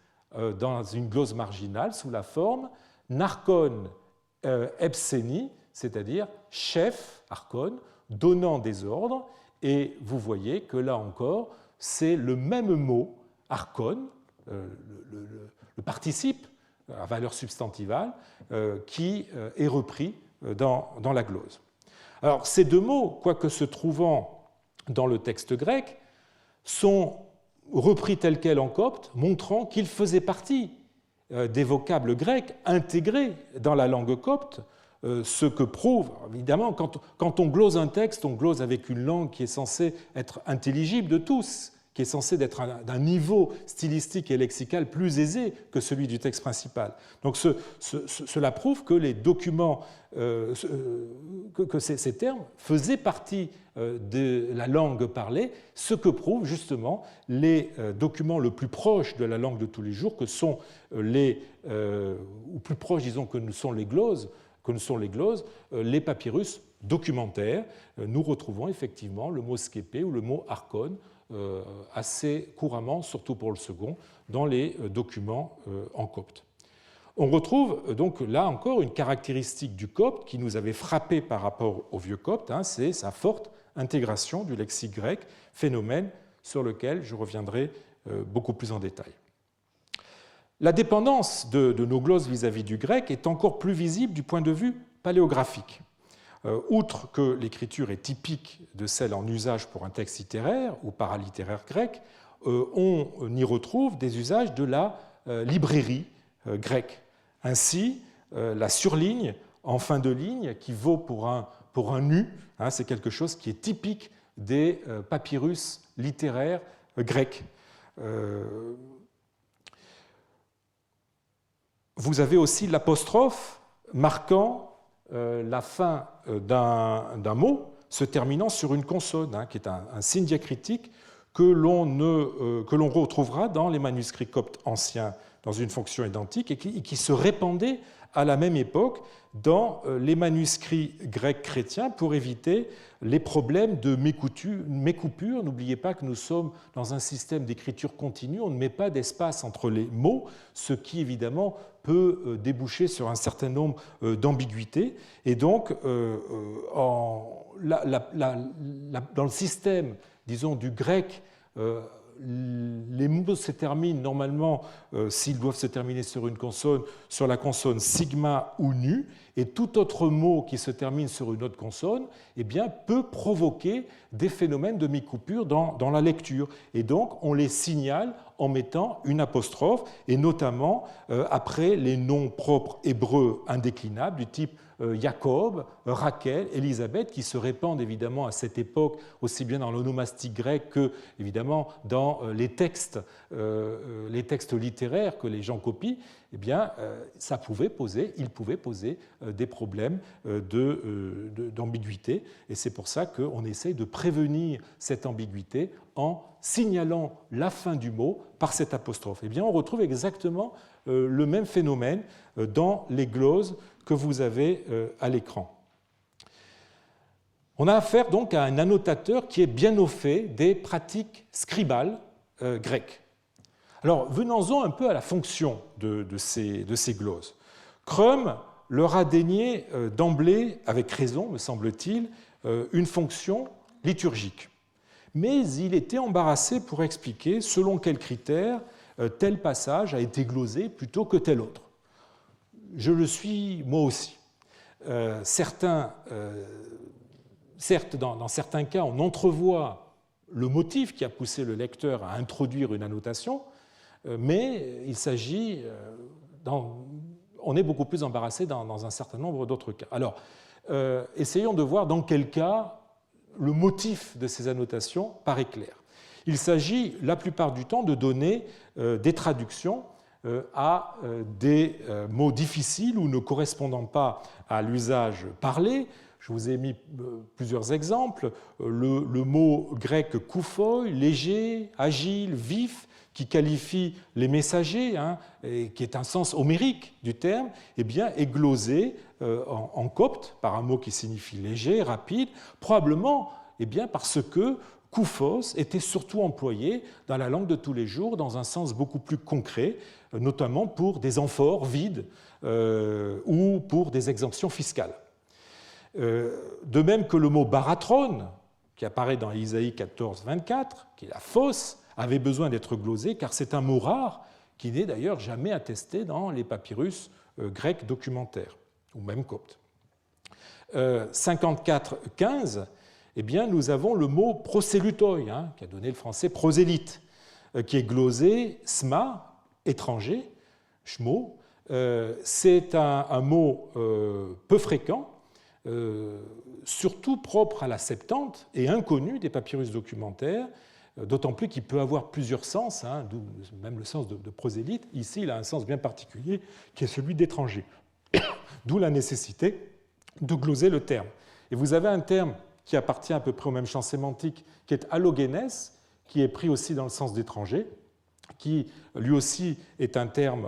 dans une glose marginale sous la forme narkon epseni, c'est-à-dire chef, archon, donnant des ordres, et vous voyez que là encore, c'est le même mot, archon, le participe à valeur substantivale, qui est repris dans la glose. Alors, ces deux mots, quoique se trouvant dans le texte grec, sont repris tels quels en copte, montrant qu'ils faisaient partie des vocables grecs intégrés dans la langue copte, ce que prouve, évidemment, quand on glose un texte, on glose avec une langue qui est censée être intelligible de tous, qui est censé être d'un niveau stylistique et lexical plus aisé que celui du texte principal. Donc cela prouve que les documents, que ces termes faisaient partie de la langue parlée, ce que prouvent justement les documents le plus proches de la langue de tous les jours, que sont ou plus proches, disons, que sont les gloses, les papyrus documentaires. Nous retrouvons effectivement le mot sképé ou le mot archon assez couramment, surtout pour le second, dans les documents en copte. On retrouve donc là encore une caractéristique du copte qui nous avait frappé par rapport au vieux copte, c'est sa forte intégration du lexique grec, phénomène sur lequel je reviendrai beaucoup plus en détail. La dépendance de nos glosses vis-à-vis du grec est encore plus visible du point de vue paléographique. Outre que l'écriture est typique de celle en usage pour un texte littéraire ou paralittéraire grec, on y retrouve des usages de la librairie grecque. Ainsi, la surligne en fin de ligne, qui vaut pour un nu, c'est quelque chose qui est typique des papyrus littéraires grecs. Vous avez aussi l'apostrophe marquant la fin d'un mot se terminant sur une consonne, qui est un signe diacritique que l'on retrouvera dans les manuscrits coptes anciens dans une fonction identique et qui se répandait à la même époque dans les manuscrits grecs chrétiens pour éviter les problèmes de mécoupure. N'oubliez pas que nous sommes dans un système d'écriture continue, on ne met pas d'espace entre les mots, ce qui évidemment peut déboucher sur un certain nombre d'ambiguïtés. Et donc, dans le système, disons, du grec, les mots se terminent normalement, s'ils doivent se terminer sur une consonne, sur la consonne sigma ou nu, et tout autre mot qui se termine sur une autre consonne, eh bien, peut provoquer des phénomènes de mi-coupure dans la lecture. Et donc, on les signale en mettant une apostrophe, et notamment après les noms propres hébreux indéclinables du type Jacob, Rachel, Élisabeth, qui se répandent évidemment à cette époque aussi bien dans l'onomastique grec que évidemment dans les textes littéraires que les gens copient. Eh bien, il pouvait poser des problèmes d'ambiguïté, et c'est pour ça qu'on essaye de prévenir cette ambiguïté en signalant la fin du mot par cette apostrophe. Eh bien, on retrouve exactement le même phénomène dans les gloses que vous avez à l'écran. On a affaire donc à un annotateur qui est bien au fait des pratiques scribales grecques. Alors, venons-en un peu à la fonction de ces gloses. Crum leur a dénié d'emblée, avec raison, me semble-t-il, une fonction liturgique. Mais il était embarrassé pour expliquer selon quels critères tel passage a été glosé plutôt que tel autre. Je le suis moi aussi. Certes, dans certains cas, on entrevoit le motif qui a poussé le lecteur à introduire une annotation, mais il s'agit, on est beaucoup plus embarrassé dans un certain nombre d'autres cas. Alors, essayons de voir dans quel cas le motif de ces annotations paraît clair. Il s'agit la plupart du temps de donner des traductions à des mots difficiles ou ne correspondant pas à l'usage parlé. Je vous ai mis plusieurs exemples. Le mot grec kouphoi, léger, agile, vif, qui qualifie les messagers, et qui est un sens homérique du terme, eh bien, est glosé en copte par un mot qui signifie léger, rapide, probablement parce que kouphos était surtout employé dans la langue de tous les jours dans un sens beaucoup plus concret, notamment pour des amphores vides ou pour des exemptions fiscales. De même que le mot baratron, qui apparaît dans Isaïe 14, 24, qui est la fosse, avait besoin d'être glosé, car c'est un mot rare qui n'est d'ailleurs jamais attesté dans les papyrus grecs documentaires, ou même coptes. 54-15, eh bien, nous avons le mot prosélutoi, qui a donné le français prosélyte, qui est glosé sma, étranger, shmo. C'est un mot peu fréquent, surtout propre à la Septante et inconnu des papyrus documentaires, d'autant plus qu'il peut avoir plusieurs sens, d'où même le sens de prosélyte. Ici, il a un sens bien particulier qui est celui d'étranger, d'où la nécessité de gloser le terme. Et vous avez un terme qui appartient à peu près au même champ sémantique, qui est allogénès, qui est pris aussi dans le sens d'étranger, qui lui aussi est un terme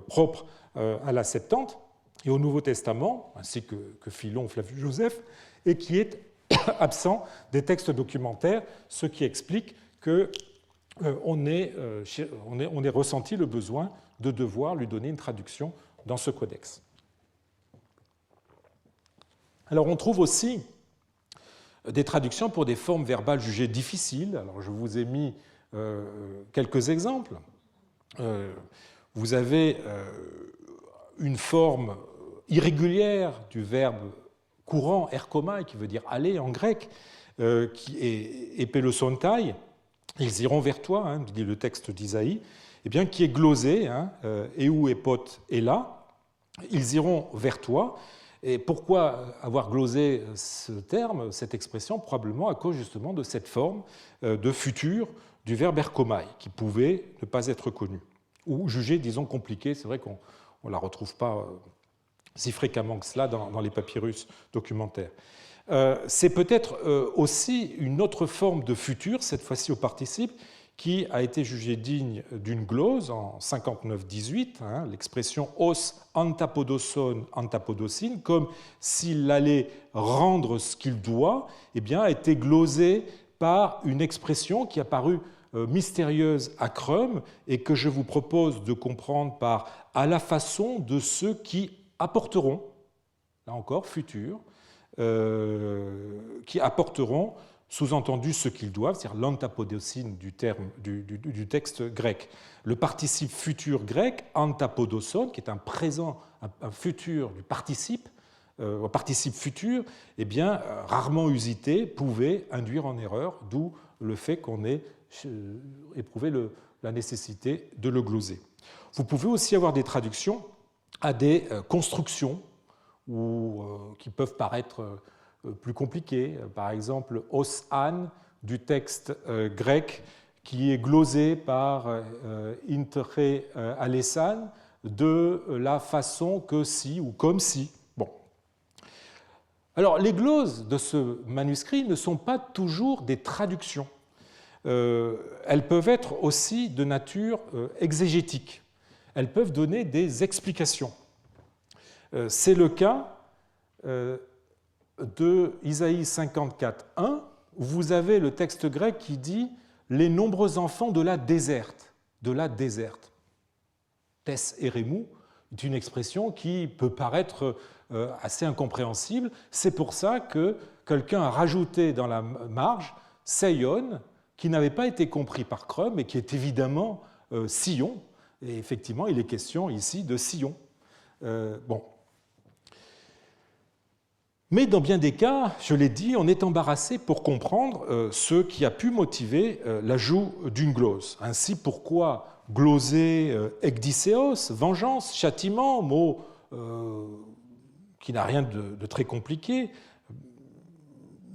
propre à la Septante et au Nouveau Testament, ainsi que Philon, Flavius Joseph, et qui est absent des textes documentaires, ce qui explique qu'on ait ressenti le besoin de devoir lui donner une traduction dans ce codex. Alors on trouve aussi des traductions pour des formes verbales jugées difficiles. Alors je vous ai mis quelques exemples. Vous avez une forme irrégulière du verbe courant, erkomai, qui veut dire aller en grec, qui est epelosontai, ils iront vers toi, dit le texte d'Isaïe, eh bien, qui est glosé, eu epot et là, ils iront vers toi. Et pourquoi avoir glosé ce terme, cette expression? Probablement à cause justement de cette forme de futur du verbe erkomai, qui pouvait ne pas être connu, ou jugé, disons, compliqué. C'est vrai qu'on ne la retrouve pas si fréquemment que cela dans les papyrus documentaires. C'est peut-être aussi une autre forme de futur, cette fois-ci au participe, qui a été jugée digne d'une glose en 59-18, l'expression os antapodoson antapodosin, comme s'il allait rendre ce qu'il doit, eh bien, a été glosée par une expression qui a paru mystérieuse à Crum et que je vous propose de comprendre par à la façon de ceux qui apporteront, là encore, futur, qui apporteront, sous-entendu ce qu'ils doivent, c'est-à-dire l'antapodosine du texte grec. Le participe futur grec, antapodoson, qui est un présent, un futur du participe futur, eh bien, rarement usité, pouvait induire en erreur, d'où le fait qu'on ait éprouvé la nécessité de le gloser. Vous pouvez aussi avoir des traductions à des constructions qui peuvent paraître plus compliquées. Par exemple, os an du texte grec qui est glosé par intere alesan de la façon que si ou comme si. Bon. Alors, les gloses de ce manuscrit ne sont pas toujours des traductions. Elles peuvent être aussi de nature exégétique. Elles peuvent donner des explications. C'est le cas de Isaïe 54.1, vous avez le texte grec qui dit « les nombreux enfants de la déserte ». De la déserte. Tess eremou est une expression qui peut paraître assez incompréhensible. C'est pour ça que quelqu'un a rajouté dans la marge « Seion », qui n'avait pas été compris par Crum et qui est évidemment Sion. Et effectivement, il est question ici de Sion. Bon. Mais dans bien des cas, je l'ai dit, on est embarrassé pour comprendre ce qui a pu motiver l'ajout d'une glose. Ainsi, pourquoi gloser ekdicéos, vengeance, châtiment, mot qui n'a rien de très compliqué,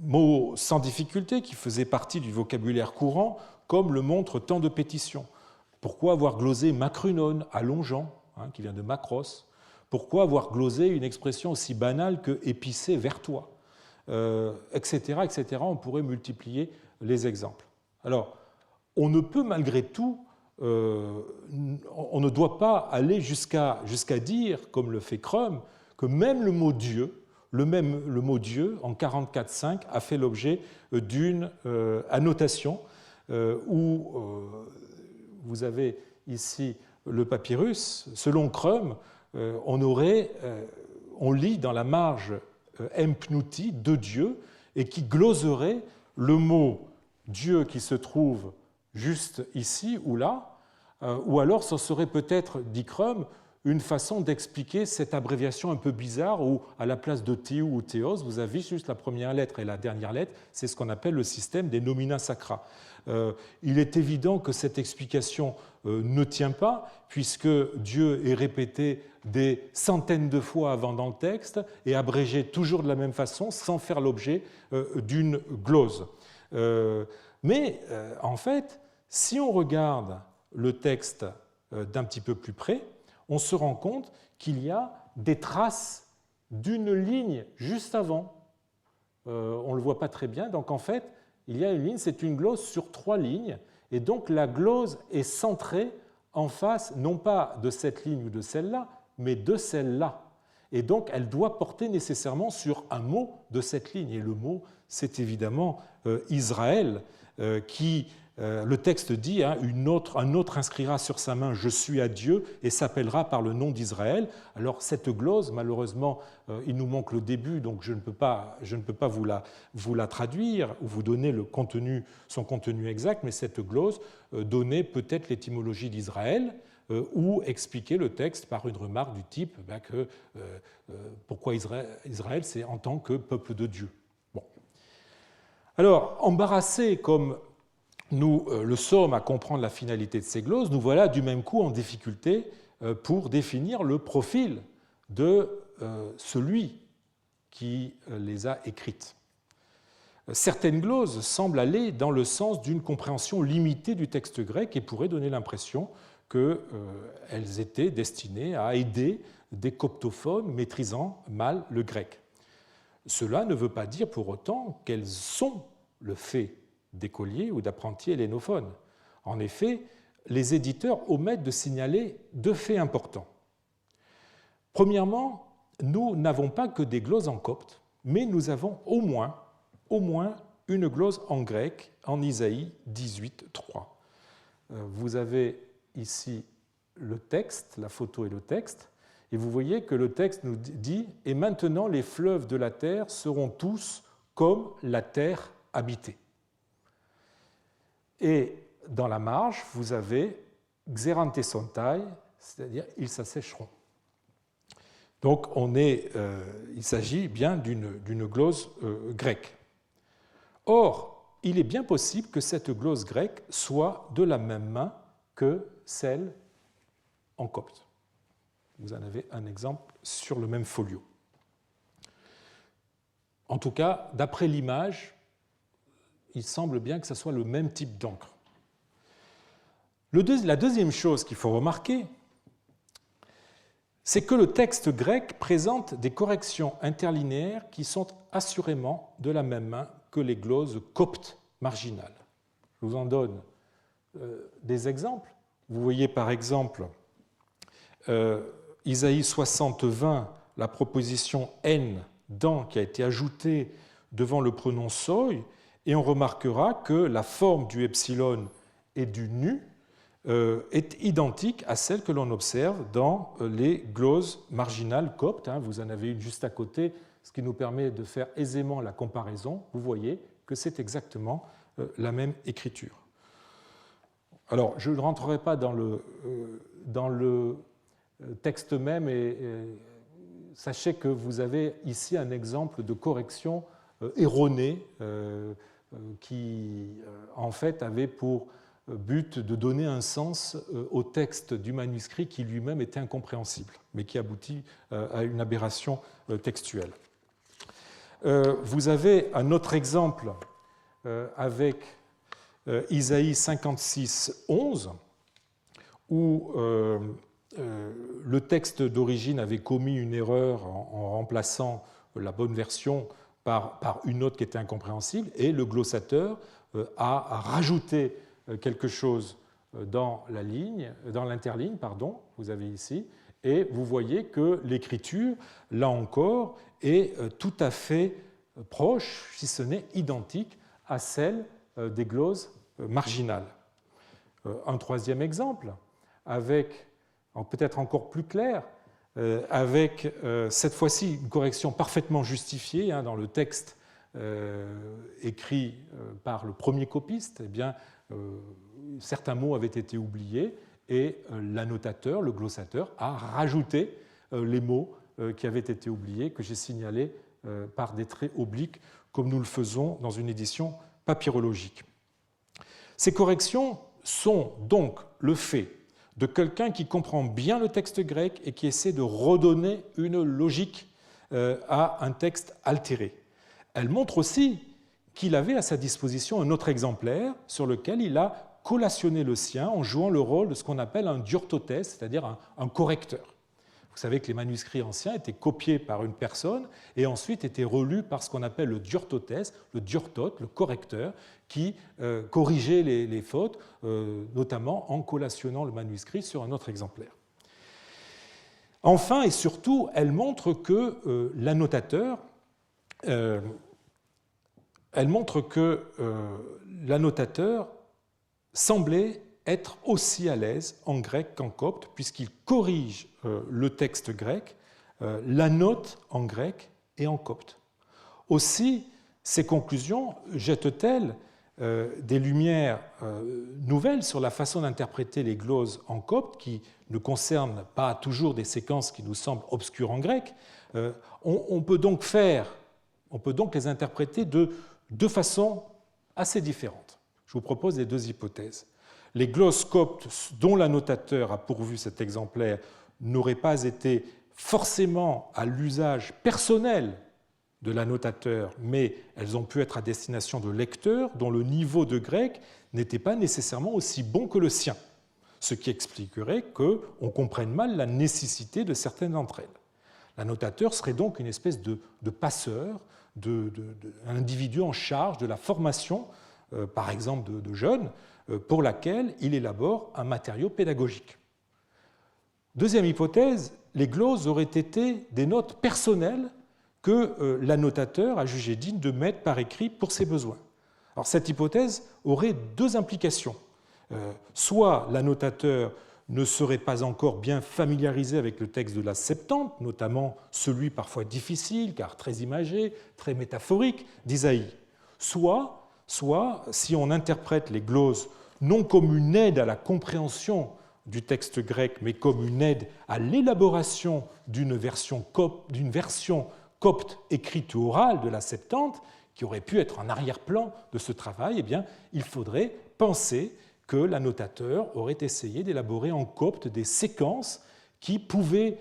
mot sans difficulté qui faisait partie du vocabulaire courant, comme le montrent tant de pétitions. Pourquoi avoir glosé macrunon, allongeant, qui vient de macros? Pourquoi avoir glosé une expression aussi banale que épicé vers toi, etc., etc. On pourrait multiplier les exemples. Alors, on ne peut malgré tout, on ne doit pas aller jusqu'à dire, comme le fait Crum, que même le mot Dieu, le mot Dieu, en 44.5, a fait l'objet d'une annotation où vous avez ici le papyrus. Selon Crum, on lit dans la marge empnuti, de Dieu, et qui gloserait le mot Dieu qui se trouve juste ici ou là, ou alors ça serait peut-être, dit Crum, une façon d'expliquer cette abréviation un peu bizarre où, à la place de Théou ou Théos, vous avez juste la première lettre et la dernière lettre, c'est ce qu'on appelle le système des nomina sacra. Il est évident que cette explication ne tient pas, puisque Dieu est répété des centaines de fois avant dans le texte et abrégé toujours de la même façon, sans faire l'objet d'une glose. Mais en fait, si on regarde le texte d'un petit peu plus près, on se rend compte qu'il y a des traces d'une ligne juste avant. On ne le voit pas très bien, donc en fait, il y a une ligne, c'est une glose sur 3 lignes, et donc la glose est centrée en face, non pas de cette ligne ou de celle-là, mais de celle-là. Et donc, elle doit porter nécessairement sur un mot de cette ligne. Et le mot, c'est évidemment Israël, qui, le texte dit, un autre inscrira sur sa main « Je suis à Dieu » et s'appellera par le nom d'Israël. Alors, cette glose, malheureusement, il nous manque le début, donc je ne peux pas vous la traduire ou vous donner son contenu exact, mais cette glose donnait peut-être l'étymologie d'Israël, ou expliquer le texte par une remarque du type que pourquoi Israël, c'est en tant que peuple de Dieu. Bon. Alors, embarrassés comme nous le sommes à comprendre la finalité de ces gloses, nous voilà du même coup en difficulté pour définir le profil de celui qui les a écrites. Certaines gloses semblent aller dans le sens d'une compréhension limitée du texte grec et pourraient donner l'impression qu'elles étaient destinées à aider des coptophones maîtrisant mal le grec. Cela ne veut pas dire pour autant qu'elles sont le fait d'écoliers ou d'apprentis hellénophones. En effet, les éditeurs omettent de signaler 2 faits importants. Premièrement, nous n'avons pas que des gloses en copte, mais nous avons au moins une glose en grec en Isaïe 18.3. Vous avez ici le texte, la photo et le texte, et vous voyez que le texte nous dit « Et maintenant les fleuves de la terre seront tous comme la terre habitée ». Et dans la marge, vous avez « Xerantesontai », c'est-à-dire « ils s'assécheront ». Donc il s'agit bien d'une glose grecque. Or, il est bien possible que cette glose grecque soit de la même main que celle en copte. Vous en avez un exemple sur le même folio. En tout cas, d'après l'image, il semble bien que ce soit le même type d'encre. La deuxième chose qu'il faut remarquer, c'est que le texte grec présente des corrections interlinéaires qui sont assurément de la même main que les gloses coptes marginales. Je vous en donne des exemples. Vous voyez par exemple Isaïe 60, 20, la proposition N dans qui a été ajouté devant le pronom soi, et on remarquera que la forme du epsilon et du nu est identique à celle que l'on observe dans les gloses marginales coptes. Vous en avez une juste à côté, ce qui nous permet de faire aisément la comparaison. Vous voyez que c'est exactement la même écriture. Alors, je ne rentrerai pas dans le texte même, et sachez que vous avez ici un exemple de correction erronée qui, en fait, avait pour but de donner un sens au texte du manuscrit qui lui-même était incompréhensible, mais qui aboutit à une aberration textuelle. Vous avez un autre exemple avec Isaïe 56, 11, où le texte d'origine avait commis une erreur en remplaçant la bonne version par une autre qui était incompréhensible, et le glossateur a rajouté quelque chose dans l'interligne, vous avez ici, et vous voyez que l'écriture, là encore, est tout à fait proche, si ce n'est identique, à celle des gloses marginales. Un troisième exemple, avec, peut-être encore plus clair, avec cette fois-ci une correction parfaitement justifiée dans le texte écrit par le premier copiste. Eh bien, certains mots avaient été oubliés et l'annotateur, le glossateur, a rajouté les mots qui avaient été oubliés, que j'ai signalés par des traits obliques, comme nous le faisons dans une édition papyrologique. Ces corrections sont donc le fait de quelqu'un qui comprend bien le texte grec et qui essaie de redonner une logique à un texte altéré. Elles montrent aussi qu'il avait à sa disposition un autre exemplaire sur lequel il a collationné le sien en jouant le rôle de ce qu'on appelle un diortotes, c'est-à-dire un correcteur. Vous savez que les manuscrits anciens étaient copiés par une personne et ensuite étaient relus par ce qu'on appelle le diortotes, le diortote, le correcteur, qui corrigeait les fautes, notamment en collationnant le manuscrit sur un autre exemplaire. Enfin et surtout, elle montre que l'annotateur semblait être aussi à l'aise en grec qu'en copte, puisqu'il corrige le texte grec, l'annote en grec et en copte. Aussi, ces conclusions jettent-elles des lumières nouvelles sur la façon d'interpréter les gloses en copte, qui ne concernent pas toujours des séquences qui nous semblent obscures en grec. On peut donc les interpréter de deux façons assez différentes. Je vous propose les deux hypothèses. Les glosses coptes dont l'annotateur a pourvu cet exemplaire n'auraient pas été forcément à l'usage personnel de l'annotateur, mais elles ont pu être à destination de lecteurs dont le niveau de grec n'était pas nécessairement aussi bon que le sien, ce qui expliquerait qu'on comprenne mal la nécessité de certaines d'entre elles. L'annotateur serait donc une espèce de passeur, un individu en charge de la formation, par exemple de jeunes, pour laquelle il élabore un matériau pédagogique. Deuxième hypothèse, les gloses auraient été des notes personnelles que l'annotateur a jugé digne de mettre par écrit pour ses besoins. Alors, cette hypothèse aurait deux implications. Soit l'annotateur ne serait pas encore bien familiarisé avec le texte de la Septante, notamment celui parfois difficile, car très imagé, très métaphorique, d'Isaïe. Soit, si on interprète les gloses non comme une aide à la compréhension du texte grec, mais comme une aide à l'élaboration d'une version copte écrite ou orale de la Septante, qui aurait pu être en arrière-plan de ce travail, eh bien, il faudrait penser que l'annotateur aurait essayé d'élaborer en copte des séquences qui pouvaient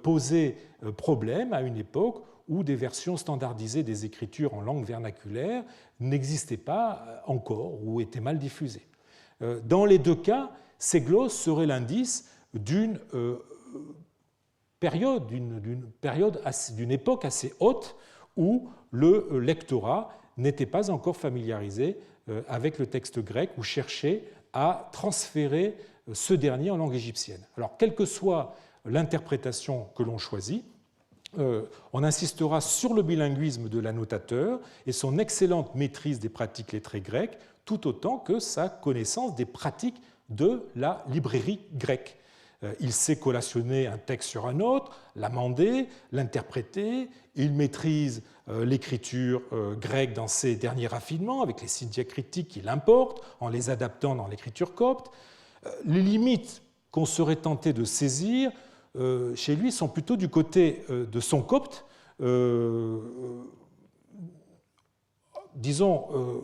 poser problème à une époque où des versions standardisées des écritures en langue vernaculaire n'existaient pas encore ou étaient mal diffusées. Dans les deux cas, ces glosses seraient l'indice d'une époque assez haute où le lectorat n'était pas encore familiarisé avec le texte grec ou cherchait à transférer ce dernier en langue égyptienne. Alors, quelle que soit l'interprétation que l'on choisit, on insistera sur le bilinguisme de l'annotateur et son excellente maîtrise des pratiques lettrées grecques, tout autant que sa connaissance des pratiques de la librairie grecque. Il sait collationner un texte sur un autre, l'amender, l'interpréter. Il maîtrise l'écriture grecque dans ses derniers raffinements, avec les signes diacritiques qu'il importe, en les adaptant dans l'écriture copte. Les limites qu'on serait tenté de saisir chez lui sont plutôt du côté de son copte. Disons,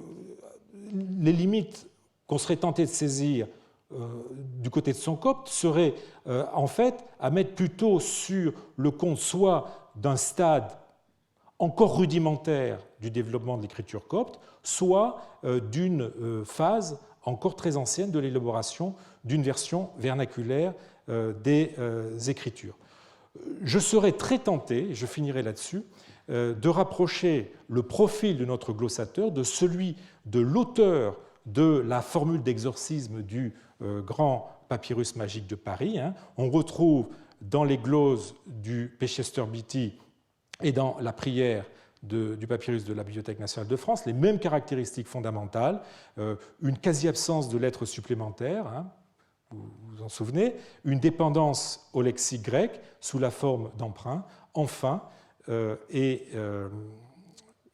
les limites qu'on serait tenté de saisir du côté de son copte serait en fait à mettre plutôt sur le compte soit d'un stade encore rudimentaire du développement de l'écriture copte, soit d'une phase encore très ancienne de l'élaboration d'une version vernaculaire des écritures. Je serais très tenté, et je finirai là-dessus, de rapprocher le profil de notre glossateur de celui de l'auteur de la formule d'exorcisme du grand papyrus magique de Paris. On retrouve dans les gloses du P. Chester Beatty et dans la prière du papyrus de la Bibliothèque nationale de France les mêmes caractéristiques fondamentales, une quasi-absence de lettres supplémentaires, vous vous en souvenez, une dépendance au lexique grec sous la forme d'emprunt, enfin, et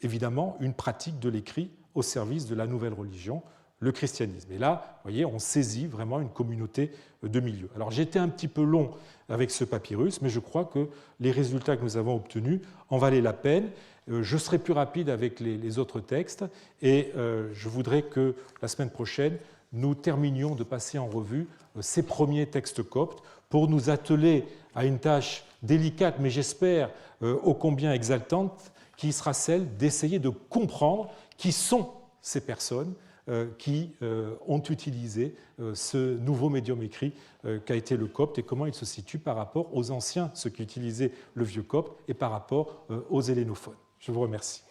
évidemment une pratique de l'écrit au service de la nouvelle religion, le christianisme. Et là, vous voyez, on saisit vraiment une communauté de milieu. Alors j'ai été un petit peu long avec ce papyrus, mais je crois que les résultats que nous avons obtenus en valaient la peine. Je serai plus rapide avec les autres textes et je voudrais que la semaine prochaine, nous terminions de passer en revue ces premiers textes coptes pour nous atteler à une tâche délicate, mais j'espère ô combien exaltante, qui sera celle d'essayer de comprendre qui sont ces personnes qui ont utilisé ce nouveau médium écrit qu'a été le copte et comment il se situe par rapport aux anciens, ceux qui utilisaient le vieux copte, et par rapport aux hellénophones. Je vous remercie.